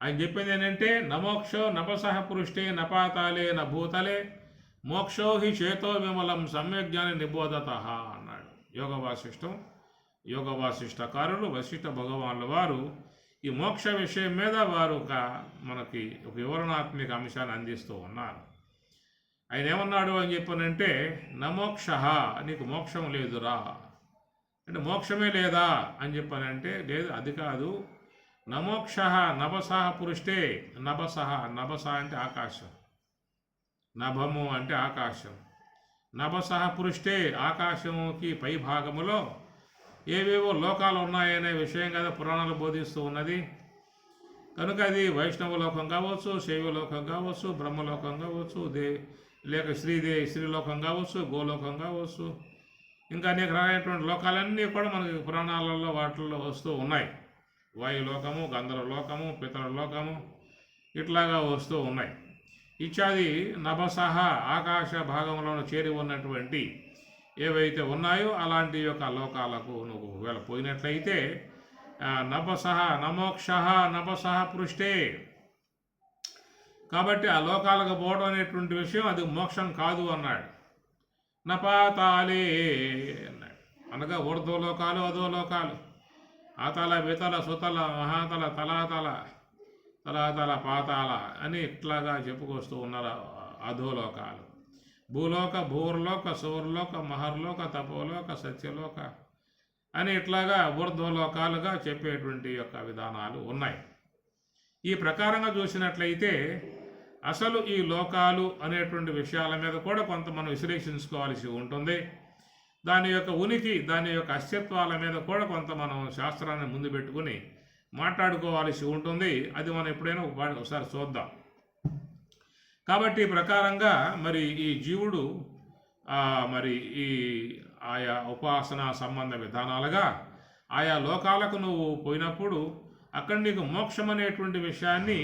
ఆయన చెప్పింది ఏంటంటే, నమోక్షో నపసహ పురుష్టే నపాతాలే నభూతలే మోక్షో హి చేతో విమలం సమ్యజ్ఞాని నిబోధత అన్నాడు యోగ వాసిష్టకారులు వశిష్ఠ భగవానుల వారు ఈ మోక్ష విషయం మీద వారు మనకి ఒక వివరణాత్మక అంశాన్ని అందిస్తూ ఉన్నారు. ఆయన ఏమన్నాడు అని చెప్పానంటే, నమోక్ష నీకు మోక్షం లేదురా అంటే మోక్షమే లేదా అని చెప్పానంటే, లేదు అది కాదు. నమోక్ష నభసహ పురుష్టే నభస అంటే ఆకాశం, నభము అంటే ఆకాశం, నభసహ పురుష్టే ఆకాశముకి పై భాగములో ఏవేవో లోకాలు ఉన్నాయనే విషయం కదా పురాణాలు బోధిస్తూ ఉన్నది. కనుక అది వైష్ణవ లోకం కావచ్చు, శైవలోకం కావచ్చు, బ్రహ్మలోకం కావచ్చు, లేక శ్రీలోకం కావచ్చు, గోలోకం కావచ్చు, ఇంకా అనేక రకమైనటువంటి లోకాలన్నీ కూడా మనకి పురాణాలలో వాటిల్లో వస్తూ ఉన్నాయి. వాయులోకము, గంధర్వలోకము, పితరలోకము ఇట్లాగా వస్తూ ఉన్నాయి. ఇత్యాది నభసహ ఆకాశ భాగంలో చేరి ఉన్నటువంటి ఏవైతే ఉన్నాయో అలాంటి యొక్క లోకాలకు నువ్వు ఒకవేళ పోయినట్లయితే నభసహ పృష్ఠే కాబట్టి ఆ లోకాలకు పోవడం అనేటువంటి విషయం అది మోక్షం కాదు అన్నాడు. నపాతాలే అన్నాడు, అనగా ఊర్ధ్వలోకాలు అధోలోకాలు, ఆతల వితల సుతల మహాతల తలాతల పాతాల అని ఇట్లాగా చెప్పుకొస్తూ ఉన్నారు. అధోలోకాలు భూలోక భూర్లోక సువర్లోక మహర్లోక తపోలోక సత్యలోక అని ఇట్లాగా ఊర్ధ్వలోకాలుగా చెప్పేటువంటి యొక్క విధానాలు ఉన్నాయి. ఈ ప్రకారంగా చూసినట్లయితే అసలు ఈ లోకాలు అనేటువంటి విషయాల మీద కూడా కొంత మనం విశ్లేషించుకోవాల్సి ఉంటుంది. దాని యొక్క ఉనికి, దాని యొక్క అస్తిత్వాల మీద కూడా కొంత మనం శాస్త్రాన్ని ముందు పెట్టుకుని మాట్లాడుకోవాల్సి ఉంటుంది. అది మనం ఎప్పుడైనా ఒకసారి చూద్దాం. కాబట్టి ఈ ప్రకారంగా మరి ఈ జీవుడు మరి ఈ ఆయా ఉపాసన సంబంధ విధానాలుగా ఆయా లోకాలకు నువ్వు పోయినప్పుడు అక్కడ నీకు మోక్షం అనేటువంటి విషయాన్ని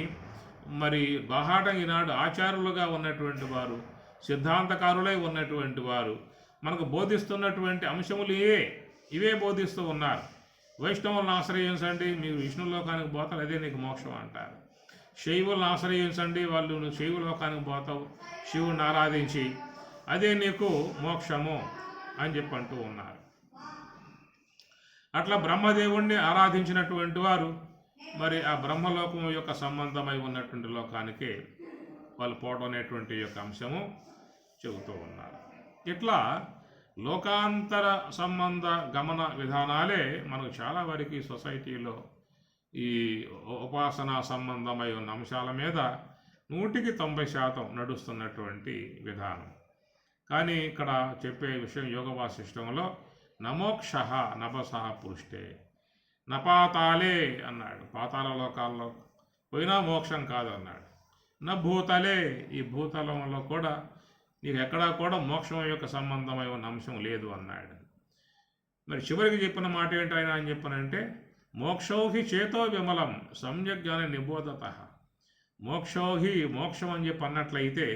మరి బాహాటం ఈనాడు ఆచార్యులుగా ఉన్నటువంటి వారు, సిద్ధాంతకారులై ఉన్నటువంటి వారు మనకు బోధిస్తున్నటువంటి అంశములు ఇవే బోధిస్తూ ఉన్నారు. వైష్ణవులను ఆశ్రయించండి, మీరు విష్ణులోకానికి పోతారు, అదే నీకు మోక్షం అంటారు. శైవులను ఆశ్రయించండి, వాళ్ళు నువ్వు శైవలోకానికి పోతావు, శివుని ఆరాధించి, అదే నీకు మోక్షము అని చెప్పి అంటూ ఉన్నారు. అట్లా బ్రహ్మదేవుణ్ణి ఆరాధించినటువంటి వారు మరి ఆ బ్రహ్మలోకం యొక్క సంబంధమై ఉన్నటువంటి లోకానికి వాళ్ళు పోవడం అనేటువంటి యొక్క అంశము చెబుతూ ఉన్నారు. ఇట్లా లోకాంతర సంబంధ గమన విధానాలే మనకు చాలా వరకు సొసైటీలో ఈ ఉపాసన సంబంధమై ఉన్న అంశాల మీద 190% నడుస్తున్నటువంటి విధానం. కానీ ఇక్కడ చెప్పే విషయం యోగ వాసిష్టంలో నమోక్ష నభసహ పృష్ఠే నపాతాలే అన్నాడు. పాతాల లోకాల్లో పోయినా మోక్షం కాదు అన్నాడు. భూతలే, ఈ భూతలంలో కూడా నీకు ఎక్కడా కూడా మోక్షం యొక్క సంబంధమై ఉన్న అంశం లేదు అన్నాడు. మరి చివరికి చెప్పిన మాట ఏంటి ఆయన అని చెప్పనంటే, మోక్షౌహి చేతో విమలం సమ్యజ్ఞాని నిబోధత మోక్షోహి మోక్షం అని చెప్పి అన్నట్లయితే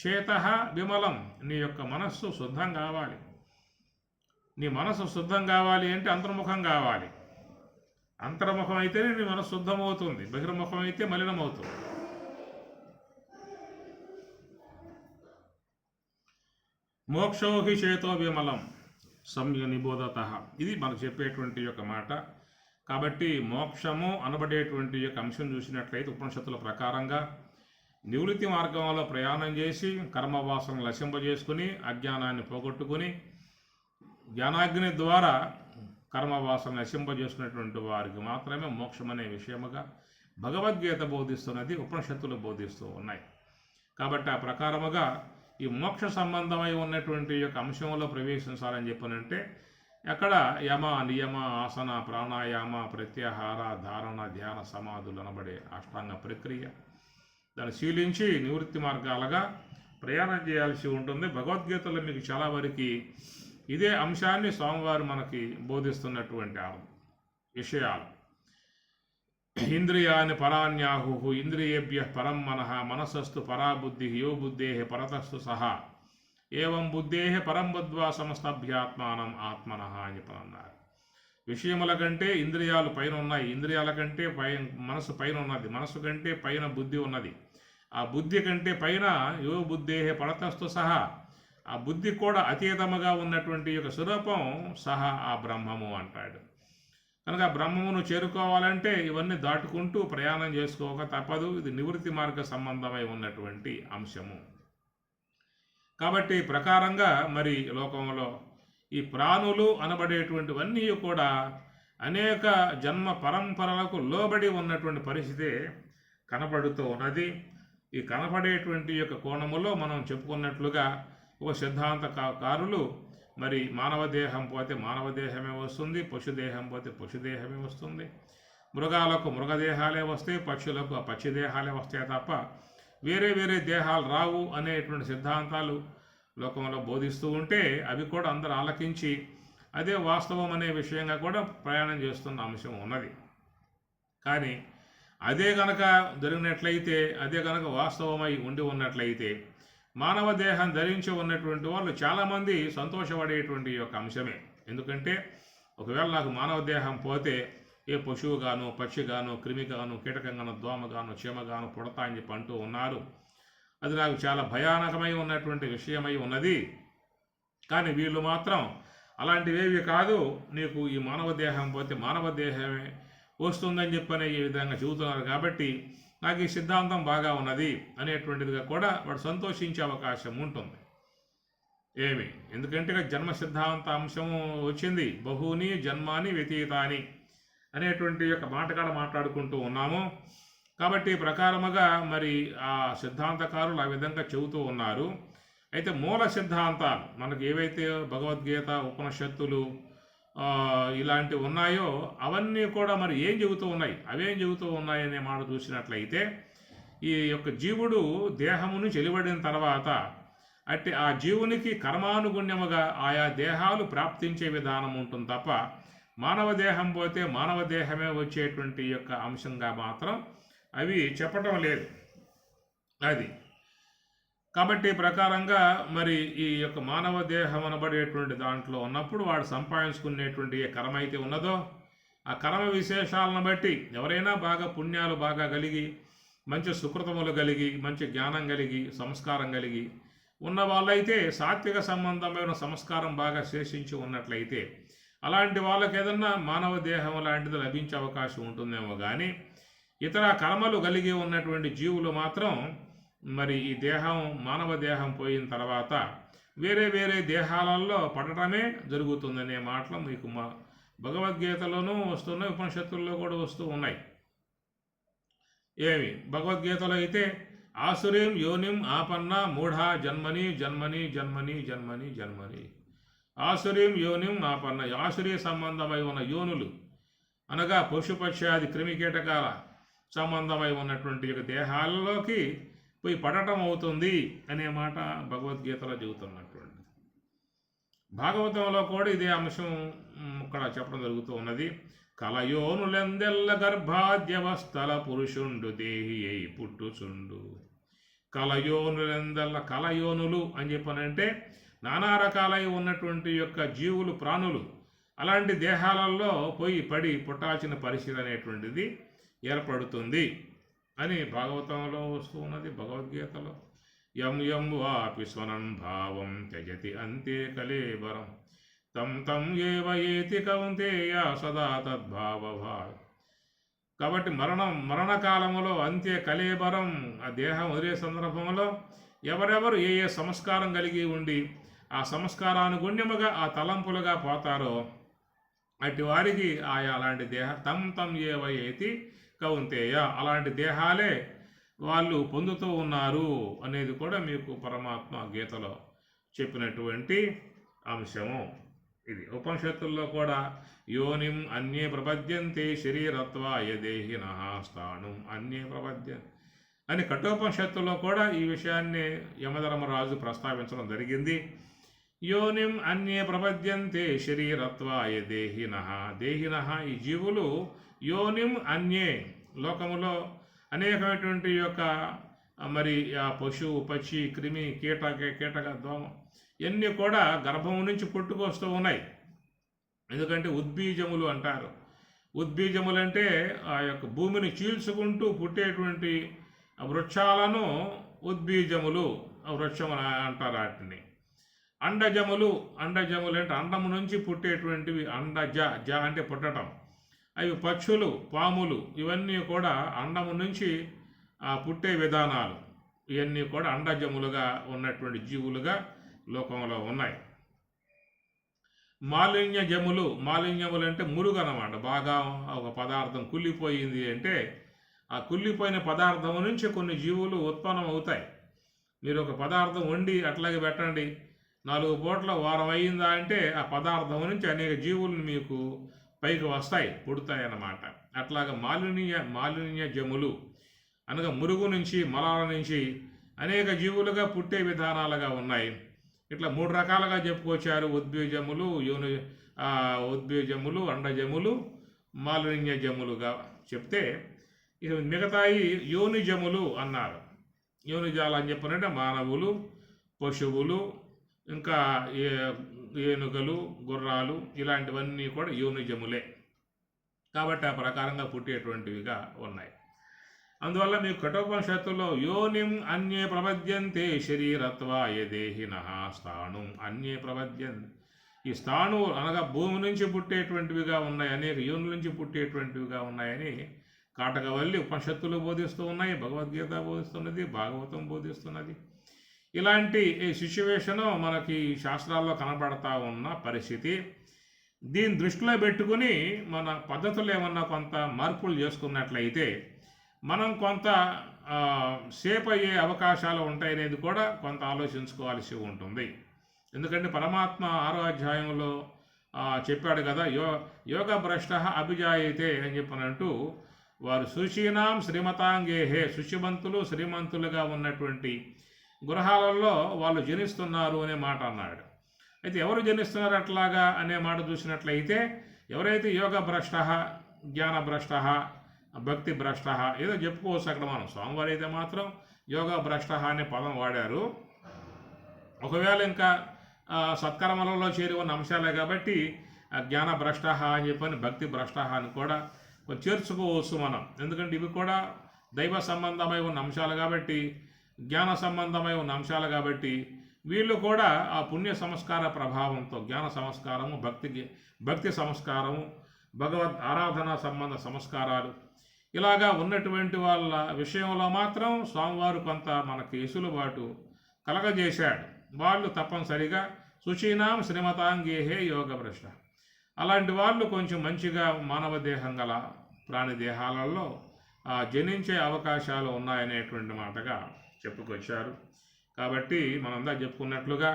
చేతః విమలం, నీ యొక్క మనస్సు శుద్ధం కావాలి. నీ మనస్సు శుద్ధం కావాలి అంటే అంతర్ముఖం కావాలి. అంతర్ముఖం అయితేనే నీ మనస్సు శుద్ధమవుతుంది, బహిర్ముఖం అయితే మలినమవుతుంది. మోక్షోహి చేతో విమలం సమ్య నిబోధత, ఇది మనకు చెప్పేటువంటి యొక్క మాట. కాబట్టి మోక్షము అనబడేటువంటి యొక్క అంశం చూసినట్లయితే ఉపనిషత్తుల ప్రకారంగా నివృత్తి మార్గంలో ప్రయాణం చేసి కర్మవాసనలు నశింపజేసుకుని అజ్ఞానాన్ని పోగొట్టుకుని జ్ఞానాగ్ని ద్వారా కర్మవాసన నశింపజేసుకునేటువంటి వారికి మాత్రమే మోక్షం అనే విషయముగా భగవద్గీత బోధిస్తున్నది, ఉపనిషత్తులు బోధిస్తూ ఉన్నాయి. కాబట్టి ఆ ప్రకారముగా ఈ మోక్ష సంబంధమై ఉన్నటువంటి యొక్క అంశంలో ప్రవేశించాలని చెప్పనంటే అక్కడ యమ నియమ ఆసన ప్రాణాయామ ప్రత్యాహార ధారణ ధ్యాన సమాధులు అనబడే అష్టాంగ ప్రక్రియ దాన్ని శీలించి నివృత్తి మార్గాలుగా ప్రయాణం చేయాల్సి ఉంటుంది. భగవద్గీతలో మీకు చాలా వరకు ఇదే అంశాన్ని స్వామివారు మనకి బోధిస్తున్నటువంటి విషయాలు. ఇంద్రియాన్ని పరాన్యాహు ఇంద్రియేభ్య పరం మనః మనసస్తు పరాబుద్ధి యో బుద్ధే పరతస్తు సహా ఏవం బుద్ధే పరం బుద్ధ్వా సమస్తభ్యాత్మానం ఆత్మనః అని చెప్పన్నారు. విషయముల కంటే ఇంద్రియాలు పైన ఉన్నాయి, ఇంద్రియాల కంటే మనసు పైన ఉన్నది, మనసు కంటే పైన బుద్ధి ఉన్నది, ఆ బుద్ధి కంటే పైన యో బుద్ధే పరతస్తు సహా ఆ బుద్ధి కూడా అతీతముగా ఉన్నటువంటి యొక్క స్వరూపం సహా ఆ బ్రహ్మము అంటాడు. కనుక బ్రహ్మమును చేరుకోవాలంటే ఇవన్నీ దాటుకుంటూ ప్రయాణం చేసుకోక తప్పదు. ఇది నివృత్తి మార్గ సంబంధమై ఉన్నటువంటి అంశము. కాబట్టి ప్రకారంగా మరి లోకంలో ఈ ప్రాణులు అనబడేటువంటివన్నీ కూడా అనేక జన్మ పరంపరలకు లోబడి ఉన్నటువంటి పరిస్థితి కనపడుతూ ఉన్నది. ఈ కనపడేటువంటి యొక్క కోణములో మనం చెప్పుకున్నట్లుగా ఒక సిద్ధాంతకారులు మరి మానవ దేహం పోతే మానవ దేహమే వస్తుంది, పశుదేహం పోతే పశుదేహమే వస్తుంది, మృగాలకు మృగదేహాలే వస్తాయి, పక్షులకు ఆ పక్షి దేహాలే వస్తాయి తప్ప వేరే వేరే దేహాలు రావు అనేటువంటి సిద్ధాంతాలు లోకంలో బోధిస్తూ ఉంటే అవి కూడా అందరూ ఆలకించి అదే వాస్తవం అనే విషయంగా కూడా ప్రయాణం చేస్తున్న అంశం ఉన్నది. కానీ అదే గనక జరిగినట్లయితే, అదే గనక వాస్తవమై ఉండి ఉన్నట్లయితే మానవ దేహం ధరించి ఉన్నటువంటి వాళ్ళు చాలామంది సంతోషపడేటువంటి యొక్క అంశమే. ఎందుకంటే ఒకవేళ నాకు మానవ దేహం పోతే ఏ పశువుగాను పక్షిగాను క్రిమిగాను కీటకంగాను దోమగాను చీమగాను పుడతా అని చెప్పి అంటూ ఉన్నారు. అది నాకు చాలా భయానకమై ఉన్నటువంటి విషయమై ఉన్నది. కానీ వీళ్ళు మాత్రం అలాంటివేవి కాదు, నీకు ఈ మానవ దేహం పోతే మానవ దేహమే వస్తుందని చెప్పనే ఈ విధంగా చెబుతున్నారు. కాబట్టి నాకు ఈ సిద్ధాంతం బాగా ఉన్నది అనేటువంటిదిగా కూడా వాడు సంతోషించే అవకాశం ఉంటుంది. ఎందుకంటే జన్మ సిద్ధాంత అంశం వచ్చింది. బహూని జన్మాని వ్యతీతాని అనేటువంటి యొక్క మాటకాడ మాట్లాడుకుంటూ ఉన్నాము. కాబట్టి ప్రకారముగా మరి ఆ సిద్ధాంతకారులు ఆ విధంగా చెబుతూ ఉన్నారు. అయితే మూల సిద్ధాంతాలు మనకు ఏవైతే భగవద్గీత ఉపనిషత్తులు ఇలాంటివి ఉన్నాయో అవన్నీ కూడా మరి ఏం చెబుతూ ఉన్నాయి, అవేం చెబుతూ ఉన్నాయి అనే మాట చూసినట్లయితే ఈ యొక్క జీవుడు దేహమును చెలిబడిన తర్వాత అట్టి ఆ జీవునికి కర్మానుగుణ్యముగా ఆయా దేహాలు ప్రాప్తించే విధానం ఉంటుంది తప్ప మానవ దేహం పోతే మానవ దేహమే వచ్చేటువంటి యొక్క అంశంగా మాత్రం అవి చెప్పటం లేదు. అది కాబట్టి ప్రకారంగా మరి ఈ యొక్క మానవ దేహం అనబడేటువంటి దాంట్లో ఉన్నప్పుడు వాడు సంపాదించుకునేటువంటి ఏ కర్మ అయితే ఉన్నదో ఆ కర్మ విశేషాలను బట్టి ఎవరైనా బాగా పుణ్యాలు బాగా కలిగి మంచి సుకృతములు కలిగి మంచి జ్ఞానం కలిగి సంస్కారం కలిగి ఉన్న వాళ్ళైతే సాత్విక సంబంధమైన సంస్కారం బాగా శేషించి ఉన్నట్లయితే అలాంటి వాళ్ళకి ఏదన్నా మానవ దేహం లాంటిది లభించే అవకాశం ఉంటుందేమో. కానీ ఇతర కర్మలు కలిగి ఉన్నటువంటి జీవులు మాత్రం మరి ఈ దేహం మానవ దేహం పోయిన తర్వాత వేరే వేరే దేహాలలో పడటమే జరుగుతుందనే మాటలు మీకు భగవద్గీతలోనూ వస్తున్నాయి, ఉపనిషత్తుల్లో కూడా వస్తూ ఉన్నాయి. భగవద్గీతలో అయితే ఆసురీం యోనిం ఆపన్న మూఢ జన్మని జన్మని జన్మని జన్మని జన్మని ఆసురీం యోనిం ఆపన్న ఆసురీ సంబంధమై ఉన్న యోనులు అనగా పశుపక్షాది క్రిమికీటకాల సంబంధమై ఉన్నటువంటి దేహాలలోకి పోయి పడటం అవుతుంది అనే మాట భగవద్గీతలో చెబుతున్నటువంటి. భాగవతంలో కూడా ఇదే అంశం ఇక్కడ చెప్పడం జరుగుతూ ఉన్నది. కలయోనులెందెల్ల గర్భాద్యవస్థల పురుషుండు దేహి అయి పుట్టుచుండు. కలయోనులెందెల్ల, కలయోనులు అని చెప్పనంటే నానా రకాలై ఉన్నటువంటి యొక్క జీవులు, ప్రాణులు అలాంటి దేహాలలో పోయి పడి పుట్టాల్సిన పరిస్థితి అనేటువంటిది ఏర్పడుతుంది అని భాగవతంలో వస్తూ ఉన్నది. భగవద్గీతలో యం యం వాపి స్వనం భావం త్యజతి అంతే కలేబరం తం తం ఏవ ఏతి కౌంతేయ సదా తద్భావభావ. కాబట్టి మరణకాలములో అంత్య కలేబరం, ఆ దేహం వదిలే సందర్భంలో ఎవరెవరు ఏ ఏ సంస్కారం కలిగి ఉండి ఆ సంస్కారానుగుణ్యముగా ఆ తలంపులుగా పోతారో అటు వారికి ఆయా అలాంటి తం తం ఏవ ఏతి కౌంతేయ, అలాంటి దేహాలే వాళ్ళు పొందుతూ ఉన్నారు అనేది కూడా మీకు పరమాత్మ గీతలో చెప్పినటువంటి అంశము. ఇది ఉపనిషత్తుల్లో కూడా యోనిం అన్యే ప్రపద్యంతే శరీరత్వాయ దేహినః స్థాణుం అన్యే ప్రపద్యం అని కఠోపనిషత్తులో కూడా ఈ విషయాన్ని యమధర్మరాజు ప్రస్తావించడం జరిగింది. యోనిం అన్యే ప్రపద్యంతే శరీరత్వాయ దేహినః, దేహినః ఈ జీవులు యోనిం అన్యే, లోకములో అనేకమైనటువంటి యొక్క మరి ఆ పశువు, పక్షి, క్రిమి, కీటక దోమ ఇవన్నీ కూడా గర్భము నుంచి పుట్టుకొస్తూ ఉన్నాయి. ఎందుకంటే ఉద్బీజములు అంటారు. ఉద్బీజములు అంటే ఆ యొక్క భూమిని చీల్చుకుంటూ పుట్టేటువంటి వృక్షాలను ఉద్బీజములు, వృక్షములు అంటారు వాటిని. అండజములు అంటే అండము నుంచి పుట్టేటువంటివి, జ అంటే పుట్టడం. అవి పక్షులు, పాములు ఇవన్నీ కూడా అండము నుంచి పుట్టే విధానాలు. ఇవన్నీ కూడా అండజములుగా ఉన్నటువంటి జీవులుగా లోకంలో ఉన్నాయి. మాలిన్యములు అంటే మురుగు అన్నమాట. బాగా ఒక పదార్థం కుళ్ళిపోయింది అంటే ఆ కుళ్ళిపోయిన పదార్థం నుంచి కొన్ని జీవులు ఉత్పన్నం అవుతాయి. మీరు ఒక పదార్థం వండి అట్లాగే పెట్టండి, 4 పూట్ల వారం అయ్యిందా అంటే ఆ పదార్థం నుంచి అనేక జీవులు మీకు పైకి వస్తాయి, పుడతాయి అన్నమాట. అట్లాగా మాలిన్య జములు అనగా మురుగు నుంచి, మలాల నుంచి అనేక జీవులుగా పుట్టే విధానాలుగా ఉన్నాయి. ఇట్లా 3 రకాలుగా చెప్పుకొచ్చారు. ఉద్బీజములు, అండజములు, మాలిన్యజములుగా చెప్తే ఇక మిగతాయి యోనిజములు అన్నారు. యోనిజాలు అని చెప్పనంటే మానవులు, పశువులు, ఇంకా ఏనుగలు, గుర్రాలు ఇలాంటివన్నీ కూడా యోనిజములే. కాబట్టి ఆ ప్రకారంగా పుట్టేటువంటివిగా ఉన్నాయి. అందువల్ల మీకు కఠోపనిషత్తులో యోనిం అన్యే ప్రపద్యంతే శరీరత్వాయ దేహినః స్థాణుం అన్యే ప్రపద్యంతే, ఈ స్థాణు అనగా భూమి నుంచి పుట్టేటువంటివిగా ఉన్నాయి, అనేక యోనుల నుంచి పుట్టేటువంటివిగా ఉన్నాయని కాటకవల్లి ఉపనిషత్తులు బోధిస్తూ ఉన్నాయి, భగవద్గీత బోధిస్తున్నది, భాగవతం బోధిస్తున్నది. ఇలాంటి సిచ్యువేషను మనకి శాస్త్రాల్లో కనబడతా ఉన్న పరిస్థితి. దీన్ని దృష్టిలో పెట్టుకుని మన పద్ధతులు ఏమన్నా కొంత మార్పులు చేసుకున్నట్లయితే మనం కొంత సేఫ్ అయ్యే అవకాశాలు ఉంటాయనేది కూడా కొంత ఆలోచించుకోవాల్సి ఉంటుంది. ఎందుకంటే పరమాత్మ 6వ అధ్యాయంలో చెప్పాడు కదా, యోగ భ్రష్ట అభిజాయితే అని చెప్పినట్టు వారు శుచీనాం శ్రీమతాంగేహే, శుచిమంతులు శ్రీమంతులుగా ఉన్నటువంటి గృహాలలో వాళ్ళు జనిస్తున్నారు అనే మాట అన్నాడు. అయితే ఎవరు జనిస్తున్నారు అట్లాగా అనే మాట చూసినట్లయితే, ఎవరైతే యోగ భ్రష్ట, జ్ఞాన భ్రష్ట, భక్తి భ్రష్ట ఏదో చెప్పుకోవచ్చు అక్కడ మనం. స్వామివారు అయితే మాత్రం యోగ భ్రష్ట అనే పదం వాడారు. ఒకవేళ ఇంకా సత్కర్మలలో చేరి ఉన్న అంశాలే కాబట్టి జ్ఞాన భ్రష్ట అని చెప్పని భక్తి భ్రష్ట అని కూడా చేర్చుకోవచ్చు మనం. ఎందుకంటే ఇవి కూడా దైవ సంబంధమై ఉన్న అంశాలు కాబట్టి, జ్ఞాన సంబంధమై ఉన్న అంశాలు కాబట్టి వీళ్ళు కూడా ఆ పుణ్య సంస్కార ప్రభావంతో జ్ఞాన సంస్కారము, భక్తి సంస్కారము, భగవద్ ఆరాధన సంబంధ సంస్కారాలు ఇలాగా ఉన్నటువంటి వాళ్ళ విషయంలో మాత్రం స్వామివారు కొంత మనకి ఎసులుబాటు కలగజేశాడు. వాళ్ళు తప్పనిసరిగా శుచీనాం శ్రీమతాంగేహే యోగ భ్రష్ట, అలాంటి వాళ్ళు కొంచెం మంచిగా మానవ దేహం గల ప్రాణి దేహాలలో జనించే అవకాశాలు ఉన్నాయనేటువంటి మాటగా చెప్పుకొచ్చారు. కాబట్టి మనందా చెప్పుకున్నట్లుగా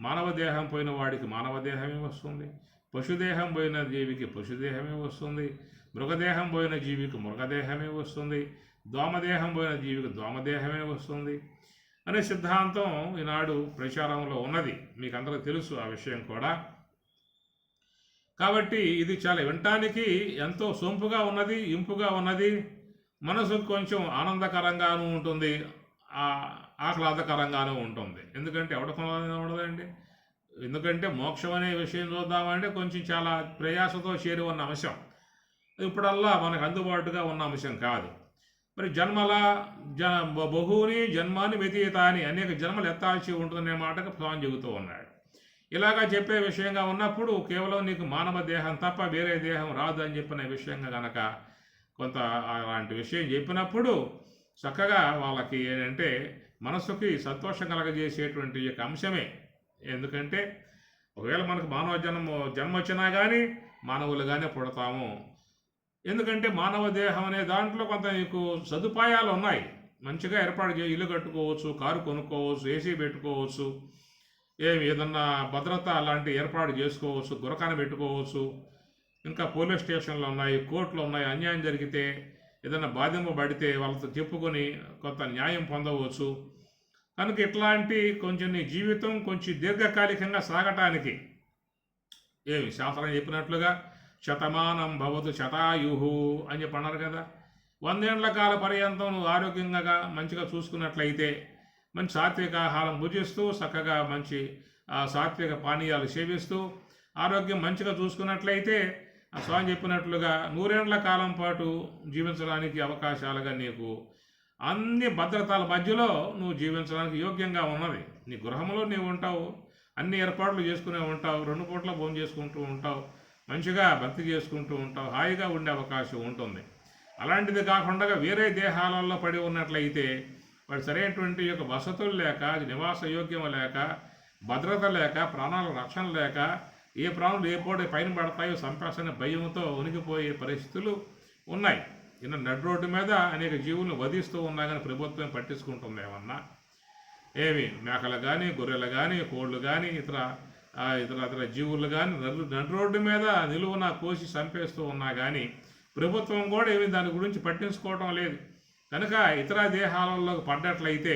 మానవ దేహం పోయిన వాడికి మానవ దేహమే వస్తుంది, పశుదేహం పోయిన జీవికి పశుదేహమే వస్తుంది, మృగదేహం పోయిన జీవికి మృగదేహమే వస్తుంది, దోమదేహం పోయిన జీవికి దోమదేహమే వస్తుంది అనే సిద్ధాంతం ఈనాడు ప్రచారంలో ఉన్నది. మీకు అందరికీ తెలుసు ఆ విషయం కూడా. కాబట్టి ఇది చాలా వినటానికి ఎంతో సొంపుగా ఉన్నది, ఇంపుగా ఉన్నది, మనసుకు కొంచెం ఆనందకరంగానూ ఉంటుంది, ఆహ్లాదకరంగానూ ఉంటుంది. ఎందుకంటే ఎవరికి ఉండదండి. ఎందుకంటే మోక్షం అనే విషయం చూద్దామంటే కొంచెం చాలా ప్రయాసతో చేరి ఉన్న అంశం, ఇప్పుడల్లా మనకు అందుబాటుగా ఉన్న అంశం కాదు. మరి జన్మల బహుని జన్మాని వ్యతీతాని, అనేక జన్మలు ఎత్తాల్సి ఉంటుందనే మాటకు స్వామి చెబుతూ ఉన్నాడు. ఇలాగా చెప్పే విషయంగా ఉన్నప్పుడు కేవలం నీకు మానవ దేహం తప్ప వేరే దేహం రాదు అని చెప్పిన విషయంగా గనక కొంత అలాంటి విషయం చెప్పినప్పుడు చక్కగా వాళ్ళకి ఏంటంటే మనసుకి సంతోషం కలగజేసేటువంటి యొక్క అంశమే. ఎందుకంటే ఒకవేళ మనకు మానవ జన్మ వచ్చినా కానీ మానవులుగానే పుడతాము. ఎందుకంటే మానవ దేహం అనే దాంట్లో కొంత నీకు సదుపాయాలు ఉన్నాయి, మంచిగా ఏర్పాటు ఇల్లు కట్టుకోవచ్చు, కారు కొనుక్కోవచ్చు, ఏసీ పెట్టుకోవచ్చు, ఏదన్నా భద్రత అలాంటి ఏర్పాటు చేసుకోవచ్చు, గురకాన పెట్టుకోవచ్చు, ఇంకా పోలీస్ స్టేషన్లు ఉన్నాయి, కోర్టులు ఉన్నాయి, అన్యాయం జరిగితే ఏదైనా బాధింపబడితే వాళ్ళతో చెప్పుకొని కొంత న్యాయం పొందవచ్చు. కనుక ఇట్లాంటి కొంచెం నీ జీవితం కొంచెం దీర్ఘకాలికంగా సాగటానికి శాస్త్రం చెప్పినట్లుగా శతమానం భవతు శతాయుహు అని చెప్పి అన్నారు కదా. 100 ఏళ్ల కాల పర్యంతం నువ్వు ఆరోగ్యంగా మంచిగా చూసుకున్నట్లయితే, మంచి సాత్విక ఆహారం భుజిస్తూ చక్కగా మంచి సాత్విక పానీయాలు సేవిస్తూ ఆరోగ్యం మంచిగా చూసుకున్నట్లయితే స్వామి చెప్పినట్లుగా 100 ఏళ్ల కాలం పాటు జీవించడానికి అవకాశాలుగా నీకు అన్ని భద్రతల మధ్యలో నువ్వు జీవించడానికి యోగ్యంగా ఉన్నది. నీ గృహంలో నీవు ఉంటావు, అన్ని ఏర్పాట్లు చేసుకునే ఉంటావు, 2 పూట్ల భోజనం చేసుకుంటూ ఉంటావు, మంచిగా భక్తి చేసుకుంటూ ఉంటావు, హాయిగా ఉండే అవకాశం ఉంటుంది. అలాంటిది కాకుండా వేరే దేహాలలో పడి ఉన్నట్లయితే వాడు సరైనటువంటి యొక్క వసతులు లేక, నివాస యోగ్యం లేక, భద్రత లేక, ప్రాణాల రక్షణ లేక, ఏ ప్రాణులు ఏ పూట పైన పడతాయో సంపాసన భయంతో ఉనికిపోయే పరిస్థితులు ఉన్నాయి. ఇన్న నడ్ రోడ్డు మీద అనేక జీవులను వధిస్తూ ఉన్నా కానీ ప్రభుత్వం పట్టించుకుంటుంది ఏమన్నా? ఏమి మేకలు కానీ, గొర్రెలు కానీ, కోళ్ళు కానీ, ఇతర జీవులు కానీ నడు రోడ్డు మీద నిలువున కోసి చంపేస్తూ ఉన్నా కానీ ప్రభుత్వం కూడా ఏమి దాని గురించి పట్టించుకోవడం లేదు. కనుక ఇతర దేహాలలో పడ్డట్లయితే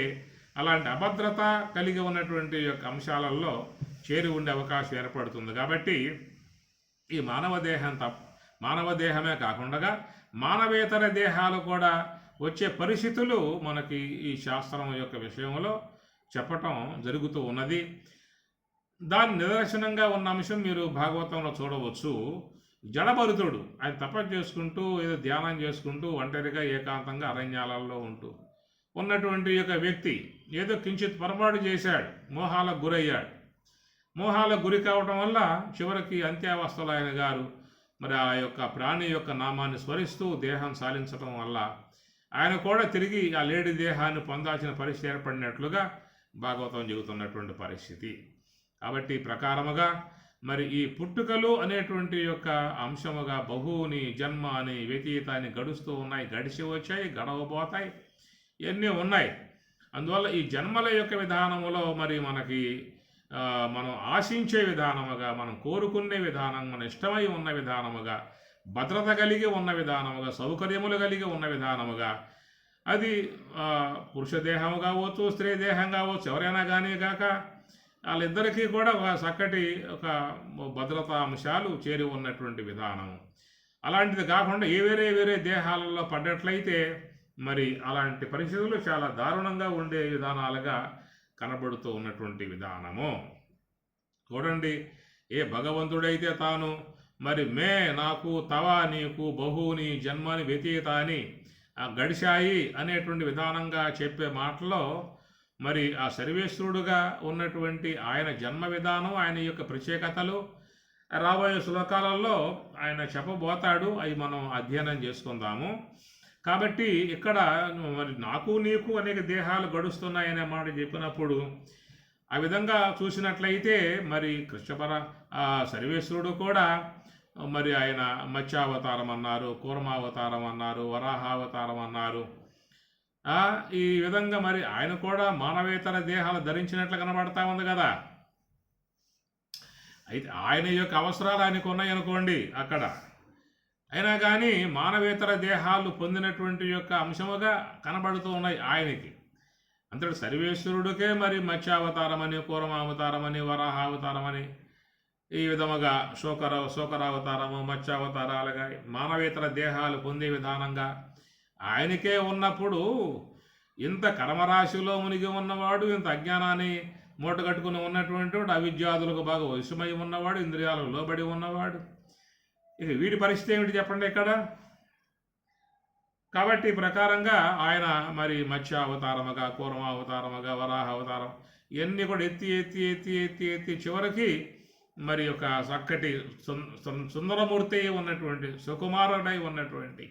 అలాంటి అభద్రత కలిగి ఉన్నటువంటి యొక్క అంశాలలో చేరి ఉండే అవకాశం ఏర్పడుతుంది. కాబట్టి ఈ మానవ దేహమే కాకుండా మానవేతర దేహాలు కూడా వచ్చే పరిస్థితులు మనకి ఈ శాస్త్రం యొక్క విషయంలో చెప్పటం జరుగుతూ ఉన్నది. దాని నిదర్శనంగా ఉన్న అంశం మీరు భాగవతంలో చూడవచ్చు. జడభరతుడు ఆయన తపస్సు చేసుకుంటూ ఏదో ధ్యానం చేసుకుంటూ ఒంటరిగా ఏకాంతంగా అరణ్యాలలో ఉంటూ ఉన్నటువంటి యొక్క వ్యక్తి ఏదో కించిత్ పొరపాటు చేశాడు, మోహాలకు గురయ్యాడు. మోహాలకు గురి కావడం వల్ల చివరికి అంత్యావస్థలో ఆయన గారు మరి ఆ యొక్క ప్రాణి యొక్క నామాన్ని స్మరిస్తూ దేహం సాలించడం వల్ల ఆయన కూడా తిరిగి ఆ లేడి దేహాన్ని పొందాల్సిన పరిస్థితి ఏర్పడినట్లుగా భాగవతం చెబుతున్నటువంటి పరిస్థితి. కాబట్టి ప్రకారముగా మరి ఈ పుట్టుకలు అనేటువంటి యొక్క అంశముగా బహుని జన్మ అని వ్యతీతాన్ని గడుస్తూ ఉన్నాయి, గడిచి వచ్చాయి, గడవబోతాయి, ఇవన్నీ ఉన్నాయి. అందువల్ల ఈ జన్మల యొక్క విధానములో మరి మనకి మనం ఆశించే విధానముగా, మనం కోరుకునే విధానం, మన ఇష్టమై ఉన్న విధానముగా, భద్రత కలిగి ఉన్న విధానముగా, సౌకర్యములు కలిగి ఉన్న విధానముగా, అది పురుష దేహము కావచ్చు, స్త్రీ దేహం కావచ్చు, ఎవరైనా కానీ కాక వాళ్ళిద్దరికీ కూడా ఒక చక్కటి ఒక భద్రతా అంశాలు చేరి ఉన్నటువంటి విధానం. అలాంటిది కాకుండా వేరే దేహాలలో పడ్డట్లయితే మరి అలాంటి పరిస్థితులు చాలా దారుణంగా ఉండే విధానాలుగా కనబడుతూ ఉన్నటువంటి విధానము. చూడండి, ఏ భగవంతుడైతే తాను మరి నాకు తవ నీకు బహుని జన్మని వ్యతీతాని గడిచాయి అనేటువంటి విధానంగా చెప్పే మాటలో మరి ఆ సర్వేశ్వరుడుగా ఉన్నటువంటి ఆయన జన్మ విధానం, ఆయన యొక్క ప్రత్యేకతలు రాబోయే శ్లోకాలలో ఆయన చెప్పబోతాడు. అవి మనం అధ్యయనం చేసుకుందాము. కాబట్టి ఇక్కడ మరి నాకు నీకు అనేక దేహాలు గడుస్తున్నాయనే మాట చెప్పినప్పుడు ఆ విధంగా చూసినట్లయితే మరి సర్వేశ్వరుడు కూడా మరి ఆయన మత్స్యావతారం అన్నారు, కూర్మావతారం అన్నారు, వరాహావతారం అన్నారు. ఈ విధంగా మరి ఆయన కూడా మానవేతర దేహాలు ధరించినట్లు కనబడతా ఉంది కదా. అయితే ఆయన యొక్క అవసరాలు ఆయనకు ఉన్నాయనుకోండి అక్కడ, అయినా కానీ మానవేతర దేహాలు పొందినటువంటి యొక్క అంశముగా కనబడుతూ ఉన్నాయి ఆయనకి. అంతటి సర్వేశ్వరుడికే మరి మత్స్యావతారం అని, కూర్మావతారం అని, వరాహావతారం అని ఈ విధముగా శోకరావతారము, మత్స్యావతారాలుగా మానవేతర దేహాలు పొందే విధానంగా ఆయనకే ఉన్నప్పుడు ఇంత కర్మరాశిలో మునిగి ఉన్నవాడు, ఇంత అజ్ఞానాన్ని మూటగట్టుకుని ఉన్నటువంటి వాడు, అవిద్యాదులకు బాగా వశమై ఉన్నవాడు, ఇంద్రియాలకు లోబడి ఉన్నవాడు, ఇక వీడి పరిస్థితి ఏమిటి చెప్పండి ఇక్కడ. కాబట్టి ఈ ప్రకారంగా ఆయన మరి మత్స్య అవతారముగా, కూర్మ అవతారముగా, వరాహ అవతారం ఇవన్నీ కూడా ఎత్తి ఎత్తి ఎత్తి ఎత్తి ఎత్తి చివరికి మరి ఒక చక్కటి సుందరమూర్తి ఉన్నటువంటి, సుకుమారుడై ఉన్నటువంటి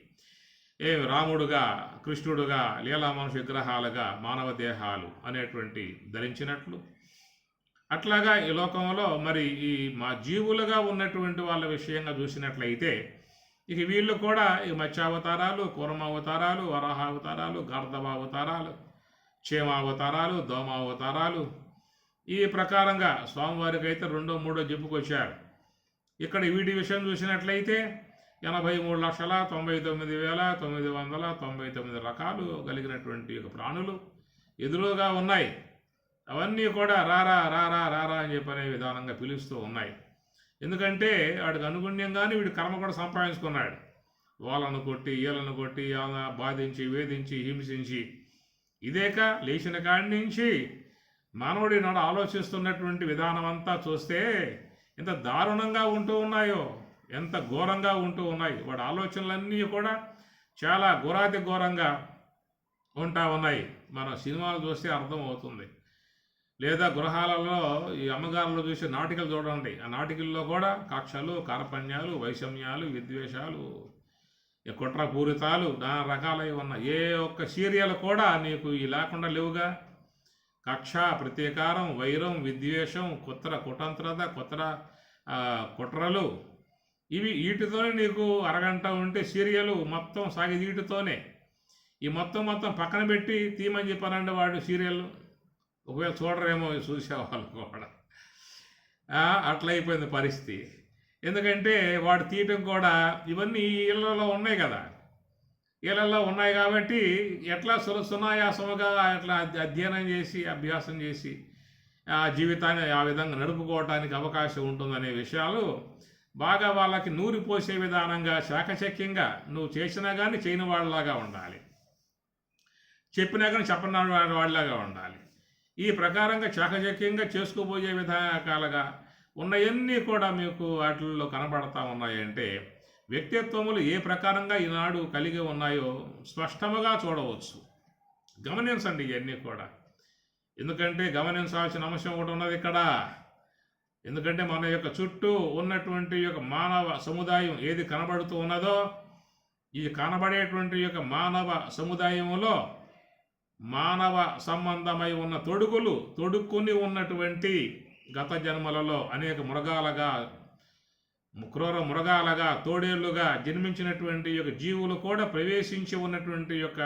రాముడుగా, కృష్ణుడుగా, లీలా మనుషు విగ్రహాలుగా మానవ దేహాలు అనేటువంటి ధరించినట్లు, అట్లాగా ఈ లోకంలో మరి ఈ మా జీవులుగా ఉన్నటువంటి వాళ్ళ విషయంగా చూసినట్లయితే ఇక వీళ్ళు కూడా ఈ మత్స్యావతారాలు, కూర్మావతారాలు, వరాహావతారాలు, గార్ధవావతారాలు, క్షేమావతారాలు, దోమావతారాలు, ఈ ప్రకారంగా స్వామివారికి అయితే 2, 3 చెప్పుకొచ్చారు. ఇక్కడ వీటి విషయం చూసినట్లయితే 83,99,999 రకాలు కలిగినటువంటి ప్రాణులు ఎదురుగా ఉన్నాయి. అవన్నీ కూడా రారా రారా రారా అని చెప్పనే విధానంగా పిలుస్తూ ఉన్నాయి. ఎందుకంటే వాడికి అనుగుణ్యంగానే వీడి కర్మ కూడా సంపాదించుకున్నాడు. వాళ్ళను కొట్టి, వీళ్ళను కొట్టి, బాధించి, వేధించి, హింసించి, ఇదేక లేచిన కాడి నుంచి మానవుడి నాడు ఆలోచిస్తున్నటువంటి విధానం అంతా చూస్తే ఎంత దారుణంగా ఉంటూ ఉన్నాయో, ఎంత ఘోరంగా ఉంటూ ఉన్నాయి. వాడి ఆలోచనలన్నీ కూడా చాలా ఘోరాతి ఘోరంగా ఉంటా ఉన్నాయి. మన సినిమాలు చూస్తే అర్థమవుతుంది. లేదా గృహాలలో ఈ అమ్మగారులు చూసే నాటికలు చూడండి. ఆ నాటికల్లో కూడా కక్షలు, కార్పణ్యాలు, వైషమ్యాలు, విద్వేషాలు, కుట్రపూరితాలు, నానా రకాలై ఉన్న ఏ ఒక్క సీరియల్ కూడా నీకు ఈ లేకుండా లేవుగా. కక్ష, ప్రతీకారం, వైరం, విద్వేషం, కుతంత్రత, కుట్రలు, ఇవి వీటితోనే నీకు అరగంట ఉంటే సీరియల్ మొత్తం సాగేది వీటితోనే. ఈ మొత్తం పక్కన పెట్టి తీయమని చెప్పానంటే వాడు సీరియల్ ఒకవేళ చూడరేమో చూసేవాళ్ళు కూడా. అట్లయిపోయింది పరిస్థితి. ఎందుకంటే వాడు తీయటం కూడా ఇవన్నీ ఇళ్లలో ఉన్నాయి కదా, ఇళ్లలో ఉన్నాయి కాబట్టి ఎట్లా సునాయాసముగా అట్లా అధ్యయనం చేసి, అభ్యాసం చేసి ఆ జీవితాన్ని ఆ విధంగా నడుపుకోవటానికి అవకాశం ఉంటుందనే విషయాలు బాగా వాళ్ళకి నూరిపోసే విధానంగా చాకచక్యంగా నువ్వు చేసినా కానీ చేయని వాళ్ళలాగా ఉండాలి, చెప్పినా కానీ చెప్పని వాళ్ళలాగా ఉండాలి. ఈ ప్రకారంగా చాకచక్యంగా చేసుకోబోయే విధానాలుగా ఉన్నవన్నీ కూడా మీకు వాటిల్లో కనబడతా ఉన్నాయంటే వ్యక్తిత్వములు ఏ ప్రకారంగా ఈనాడు కలిగి ఉన్నాయో స్పష్టముగా చూడవచ్చు. గమనించండి ఇవన్నీ కూడా. ఎందుకంటే గమనించాల్సిన అంశం ఒకటి ఉన్నది ఇక్కడ. ఎందుకంటే మన యొక్క చుట్టూ ఉన్నటువంటి యొక్క మానవ సముదాయం ఏది కనబడుతూ ఉన్నదో, ఈ కనబడేటువంటి యొక్క మానవ సముదాయంలో మానవ సంబంధమై ఉన్న తొడుక్కుని ఉన్నటువంటి గత జన్మలలో అనేక మృగాలుగా, క్రూర మృగాలుగా, తోడేళ్లుగా జన్మించినటువంటి యొక్క జీవులు కూడా ప్రవేశించి ఉన్నటువంటి యొక్క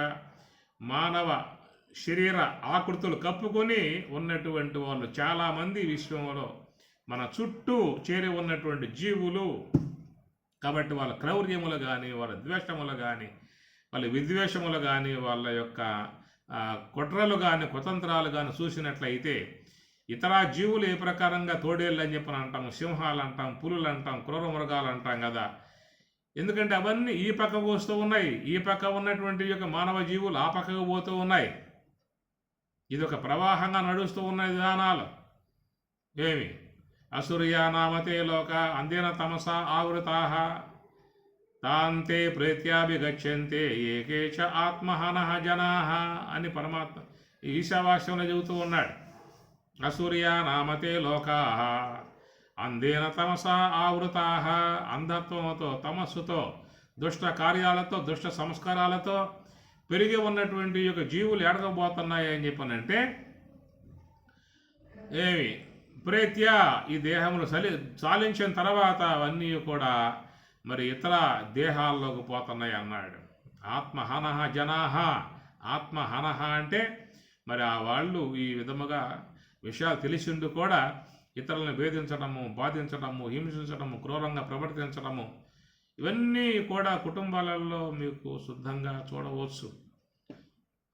మానవ శరీర ఆకృతులు కప్పుకొని ఉన్నటువంటి వాళ్ళు చాలామంది విశ్వంలో మన చుట్టూ చేరి ఉన్నటువంటి జీవులు. కాబట్టి వాళ్ళ క్రౌర్యములు కానీ, వాళ్ళ ద్వేషములు కానీ, వాళ్ళ విద్వేషములు కానీ, వాళ్ళ యొక్క కుట్రలు కానీ, కుతంత్రాలు కానీ చూసినట్లయితే ఇతర జీవులు ఏ ప్రకారంగా తోడేళ్ళు అని చెప్పని అంటాము, సింహాలు అంటాం, పులులు అంటాం, క్రూర మృగాలు అంటాం కదా. ఎందుకంటే అవన్నీ ఈ పక్కకు వస్తూ ఉన్నాయి. ఈ పక్క ఉన్నటువంటి యొక్క మానవ జీవులు ఆ పక్కకు పోతూ ఉన్నాయి. ఇది ఒక ప్రవాహంగా నడుస్తూ ఉన్న విధానాలు. ఏమి అసూర్యానామతే లోక అందేన తమస ఆవృతాః తాంతే ప్రేత్యాభిగచ్చంతే ఏకేచ ఆత్మహనః జనాః అని పరమాత్మ ఈశావాస్యంలో చెబుతూ ఉన్నాడు. అసూర్యానామతే లోకాః అందేన తమస ఆవృతాః, అంధత్వంతో, తమస్సుతో, దుష్ట కార్యాలతో, దుష్ట సంస్కారాలతో పెరిగి ఉన్నటువంటి యొక్క జీవులు ఎడగబోతున్నాయి అని చెప్పనంటే ఏమి ప్రేత్య ఈ దేహములు చాలించిన తర్వాత అవన్నీ కూడా మరి ఇతర దేహాల్లోకి పోతున్నాయి అన్నాడు. ఆత్మహనః జనాః, ఆత్మహనః అంటే మరి ఆ వాళ్ళు ఈ విధముగా విషయాలు తెలిసిండు కూడా ఇతరులను వేధించడము, బాధించడము, హింసించడము, క్రూరంగా ప్రవర్తించడము, ఇవన్నీ కూడా కుటుంబాలలో మీకు శుద్ధంగా చూడవచ్చు.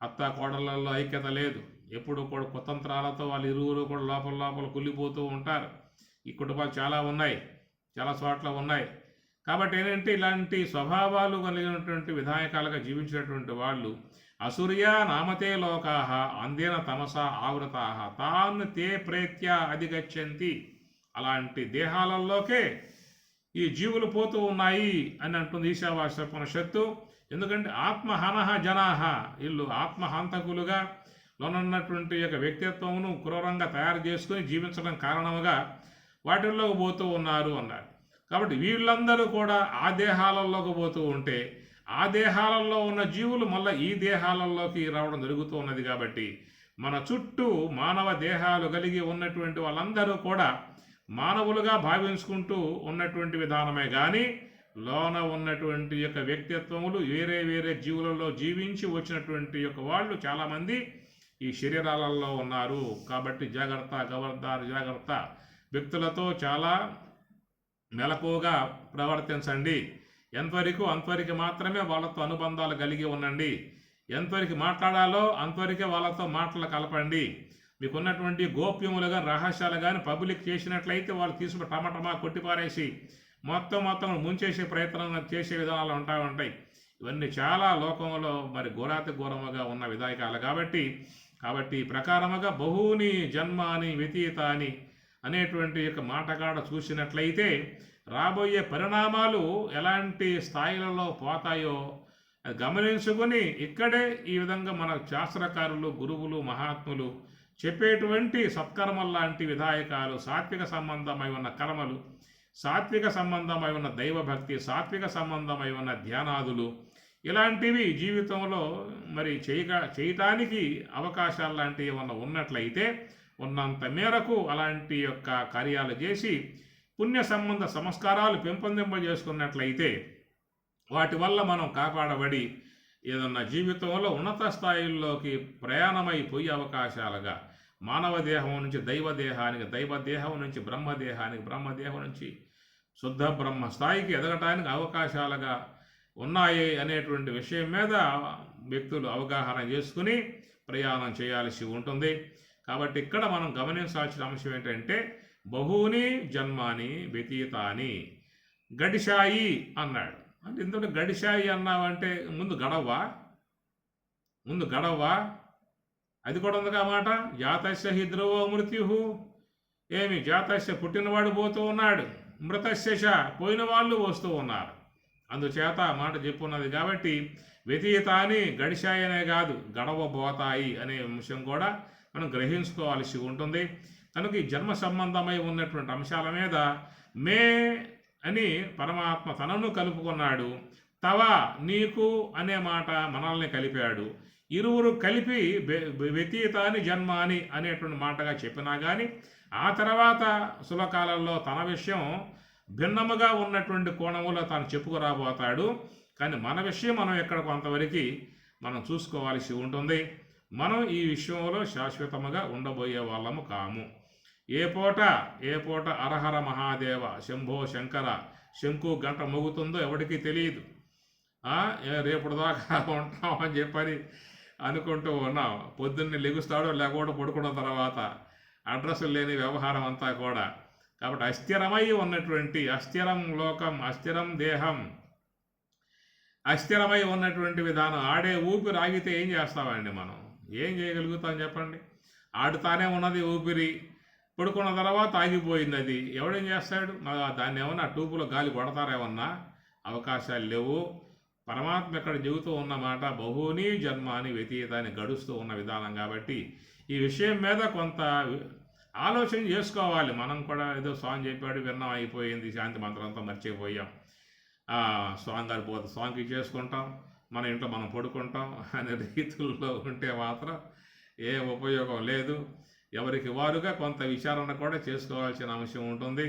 అత్త కోడళ్ళల్లో ఐక్యత లేదు. ఎప్పుడు కూడా కుతంత్రాలతో వాళ్ళు ఇరువురు కూడా లోపల కుళ్ళిపోతూ ఉంటారు. ఈ కుటుంబాలు చాలా ఉన్నాయి, చాలా చోట్ల ఉన్నాయి. కాబట్టి ఏంటంటే ఇలాంటి స్వభావాలు కలిగినటువంటి విధాయకాలుగా జీవించినటువంటి వాళ్ళు అసూర్య నామతే లోకాహ అందేన తమస ఆవృతాహ తాన్ తే ప్రేత్య అధిగచ్చంతి. అలాంటి దేహాలలోకే ఈ జీవులు పోతూ ఉన్నాయి అని అంటుంది ఈశావాస్యోపనిషత్తు. ఎందుకంటే ఆత్మహనహ జనాహ, వీళ్ళు ఆత్మహంతకులుగా లోనున్నటువంటి యొక్క వ్యక్తిత్వమును క్రూరంగా తయారు చేసుకుని జీవించడం కారణముగా వాటిల్లోకి పోతూ ఉన్నారు అన్నారు. కాబట్టి వీళ్ళందరూ కూడా ఆ దేహాలలోకి పోతూ ఉంటే ఆ దేహాలలో ఉన్న జీవులు మళ్ళీ ఈ దేహాలలోకి రావడం జరుగుతూ ఉన్నది. కాబట్టి మన చుట్టూ మానవ దేహాలు కలిగి ఉన్నటువంటి వాళ్ళందరూ కూడా మానవులుగా భావించుకుంటూ ఉన్నటువంటి విధానమే కానీ లోన ఉన్నటువంటి యొక్క వ్యక్తిత్వములు వేరే వేరే జీవులలో జీవించి వచ్చినటువంటి యొక్క వాళ్ళు చాలామంది ఈ శరీరాలలో ఉన్నారు. కాబట్టి జాగ్రత్త, గవర్దార్ జాగ్రత్త. వ్యక్తులతో చాలా మెలకువగా ప్రవర్తించండి. ఎంతవరకు అంతవరకు మాత్రమే వాళ్ళతో అనుబంధాలు కలిగి ఉండండి. ఎంతవరకు మాట్లాడాలో అంతవరకే వాళ్ళతో మాటలు కలపండి. మీకున్నటువంటి గోప్యములుగా రహస్యాలు కానీ పబ్లిక్ చేసినట్లయితే వాళ్ళు తీసుకుని టమాటమా కొట్టిపారేసి మొత్తం ముంచేసే ప్రయత్నం చేసే విధానాలు ఉంటాయి. ఇవన్నీ చాలా లోకంలో మరి ఘోరాతి ఘోరముగా ఉన్న విధాయకాలు. కాబట్టి ప్రకారముగా బహూని జన్మాని వ్యతీతాని అనేటువంటి యొక్క మాటగాడ చూసినట్లయితే రాబోయే పరిణామాలు ఎలాంటి స్థాయిలలో పోతాయో గమనించుకొని ఇక్కడే ఈ విధంగా మన శాస్త్రకారులు, గురువులు, మహాత్ములు చెప్పేటువంటి సత్కర్మలు లాంటి విధాయకాలు, సాత్విక సంబంధమై ఉన్న కర్మలు, సాత్విక సంబంధమై ఉన్న దైవభక్తి, సాత్విక సంబంధమై ఉన్న ధ్యానాదులు, ఇలాంటివి జీవితంలో మరి చేయటానికి అవకాశాలు లాంటివి ఏమన్నా ఉన్నట్లయితే ఉన్నంత మేరకు అలాంటి యొక్క కార్యాలు చేసి పుణ్య సంబంధ సంస్కారాలు పెంపొందింపజేసుకున్నట్లయితే వాటి వల్ల మనం కాపాడబడి ఏదన్నా జీవితంలో ఉన్నత స్థాయిల్లోకి ప్రయాణమైపోయే అవకాశాలుగా మానవ దేహం నుంచి దైవదేహానికి, దైవదేహం నుంచి బ్రహ్మదేహానికి, బ్రహ్మదేహం నుంచి శుద్ధ బ్రహ్మ స్థాయికి ఎదగటానికి అవకాశాలుగా ఉన్నాయి అనేటువంటి విషయం మీద వ్యక్తులు అవగాహన చేసుకుని ప్రయాణం చేయాల్సి ఉంటుంది. కాబట్టి ఇక్కడ మనం గమనించాల్సిన అంశం ఏంటంటే బహూని జన్మాని వ్యతీతాని గడిశాయి అన్నాడు. అంటే ఇంతటి గడిశాయి అన్నావంటే ముందు గడవా అది కూడా ఉంది మాట. జాతస్య హి ధ్రువో మృత్యు, ఏమి జాతస్య పుట్టినవాడు పోతూ ఉన్నాడు, మృతస్య పోయిన వాళ్ళు వస్తూ ఉన్నారు. అందుచేత మాట చెప్పున్నది. కాబట్టి వ్యతీతాని గడిశాయనే కాదు గడవబోతాయి అనే అంశం కూడా మనం గ్రహించుకోవాల్సి ఉంటుంది. కనుక ఈ జన్మ సంబంధమై ఉన్నటువంటి అంశాల మీద మే అని పరమాత్మ తనను కలుపుకున్నాడు. తవ నీకు అనే మాట మనల్ని కలిపాడు. ఇరువురు కలిపి వ్యతీతాని జన్మాని అనేటువంటి మాటగా చెప్పినా కానీ ఆ తర్వాత సులకాలంలో తన విషయం భిన్నముగా ఉన్నటువంటి కోణములో తాను చెప్పుకురాబోతాడు. కానీ మన విషయం మనం ఎక్కడ కొంతవరకు మనం చూసుకోవాల్సి ఉంటుంది. మనం ఈ విషయంలో శాశ్వతముగా ఉండబోయే వాళ్ళము కాము. ఏ పూట అరహర మహాదేవ శంభో శంకర శంకు గంట మోగుతుందో ఎవరికీ తెలియదు. రేపటి దాకా ఉంటాం అని చెప్పని అనుకుంటూ ఉన్నాం. పొద్దున్నే లెగుస్తాడో లేకపోతే పడుకున్న తర్వాత అడ్రస్ లేని వ్యవహారం అంతా కూడా. కాబట్టి అస్థిరమై ఉన్నటువంటి అస్థిరం లోకం, అస్థిరం దేహం, అస్థిరమై ఉన్నటువంటి విధానం. ఆడే ఊపిరి ఆగితే ఏం చేస్తామండి? మనం ఏం చేయగలుగుతాం చెప్పండి? ఆడుతానే ఉన్నది ఊపిరి, పడుకున్న తర్వాత ఆగిపోయింది. అది ఎవడేం చేస్తాడు? దాన్ని ఏమన్నా ట్యూబులో గాలి కొడతారేమన్నా? అవకాశాలు లేవు. పరమాత్మ ఎక్కడ చెబుతూ ఉన్నమాట బహుని జన్మాని వ్యతీతాన్ని గడుస్తూ ఉన్న విధానం. కాబట్టి ఈ విషయం మీద కొంత ఆలోచన చేసుకోవాలి. మనం కూడా ఏదో స్వామి చెప్పాడు విన్నాం, అయిపోయింది, శాంతి మంత్రంతో మర్చిపోయాం, స్వామి గారు పోతే స్వామికి చేసుకుంటాం, మన ఇంట్లో మనం పడుకుంటాం అనే రీతుల్లో ఉంటే మాత్రం ఏ ఉపయోగం లేదు. ఎవరికి వారుగా కొంత విచారణ కూడా చేసుకోవాల్సిన అంశం ఉంటుంది.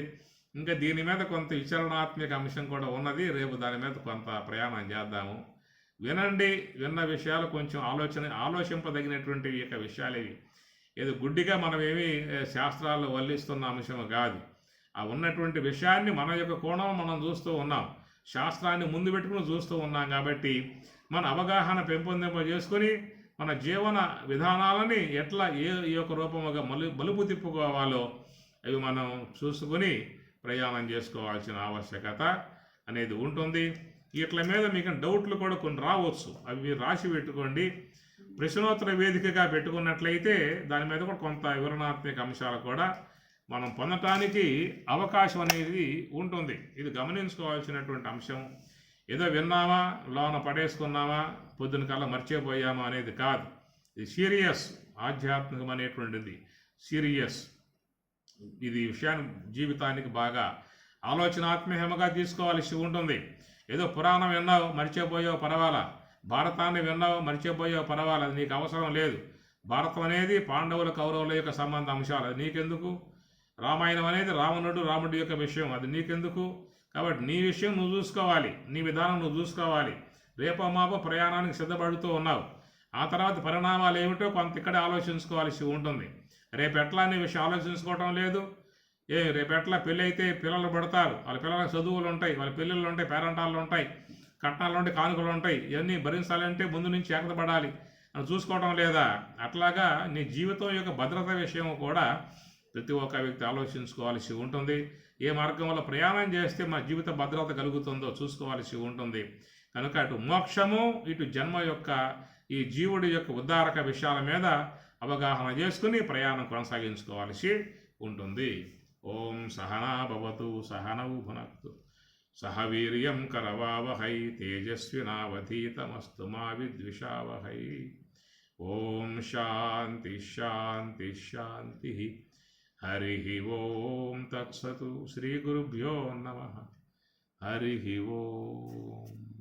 ఇంకా దీని మీద కొంత విచారణాత్మక అంశం కూడా ఉన్నది. రేపు దాని మీద కొంత ప్రయాణం చేద్దాము. వినండి, విన్న విషయాలు కొంచెం ఆలోచింపదగినటువంటి యొక్క విషయాలు ఇవి. ఏదో గుడ్డిగా మనం ఏమీ శాస్త్రాలు వల్లిస్తున్న అంశం కాదు. ఆ ఉన్నటువంటి విషయాన్ని మన యొక్క కోణం మనం చూస్తూ ఉన్నాం, శాస్త్రాన్ని ముందు పెట్టుకుని చూస్తూ ఉన్నాం. కాబట్టి మన అవగాహన పెంపొందింపజేసుకొని మన జీవన విధానాలని ఎట్లా ఏ యొక్క రూపముగా మలుపు తిప్పుకోవాలో అవి మనం చూసుకుని ప్రయాణం చేసుకోవాల్సిన ఆవశ్యకత అనేది ఉంటుంది. వీటి మీద మీకు డౌట్లు కూడా కొన్ని రావచ్చు, అవి మీరు రాసి పెట్టుకోండి. ప్రశ్నోత్తర వేదికగా పెట్టుకున్నట్లయితే దాని మీద కూడా కొంత వివరణాత్మక అంశాలు కూడా మనం పొందటానికి అవకాశం అనేది ఉంటుంది. ఇది గమనించుకోవాల్సినటువంటి అంశం. ఏదో విన్నామా లోన పడేసుకున్నామా పొద్దున కల్లా మర్చిపోయామా అనేది కాదు. ఇది సీరియస్, ఆధ్యాత్మికం అనేటువంటిది సీరియస్. ఇది విషయాన్ని జీవితానికి బాగా ఆలోచనాత్మకంగా తీసుకోవాల్సి ఉంటుంది. ఏదో పురాణం విన్నావు మర్చిపోయావు పర్వాలా, భారతాన్ని విన్నావు మర్చిపోయావు పర్వాలా, అది నీకు అవసరం లేదు. భారతం అనేది పాండవుల కౌరవుల యొక్క సంబంధ అంశాలు, అది నీకెందుకు. రామాయణం అనేది రాముడి యొక్క విషయం, అది నీకెందుకు. కాబట్టి నీ విషయం నువ్వు చూసుకోవాలి, నీ విధానం నువ్వు చూసుకోవాలి. రేపో మాపో ప్రయాణానికి సిద్ధపడుతూ ఉన్నావు, ఆ తర్వాత పరిణామాలు ఏమిటో కొంత ఇక్కడే ఆలోచించుకోవాల్సి ఉంటుంది. రేపు ఎట్లా అనే విషయం ఆలోచించుకోవటం లేదు. రేపు ఎట్లా పెళ్ళి అయితే పిల్లలు పడతారు, వాళ్ళ పిల్లలకు చదువులు ఉంటాయి, వాళ్ళ పెళ్ళిళ్ళు ఉంటాయి, పేరెంటాలు ఉంటాయి, కట్నాలు ఉంటాయి, కానుకలు ఉంటాయి. ఇవన్నీ భరించాలంటే ముందు నుంచి ఏకతపడాలి అని చూసుకోవడం లేదా. అట్లాగా నీ జీవితం యొక్క భద్రత విషయం కూడా ప్రతి ఒక్క వ్యక్తి ఆలోచించుకోవాల్సి ఉంటుంది. ఏ మార్గంలో ప్రయాణం చేస్తే మా జీవిత భద్రత కలుగుతుందో చూసుకోవాల్సి ఉంటుంది. కనుక అటు మోక్షము ఇటు జన్మ యొక్క ఈ జీవుడి యొక్క ఉద్ధారక విషయాల మీద అవగాహన చేసుకుని ప్రయాణం కొనసాగించుకోవాల్సి ఉంటుంది. ఓం సహనా భవతు సహనౌ భునక్తు సహ వీర్యం కరవావహై తేజస్వినావధీతమస్తు మా విద్విషావహై. ఓం శాంతి శాంతి శాంతి. హరి ఓం తత్సతు. శ్రీ గురుభ్యో నమః. హరి ఓం.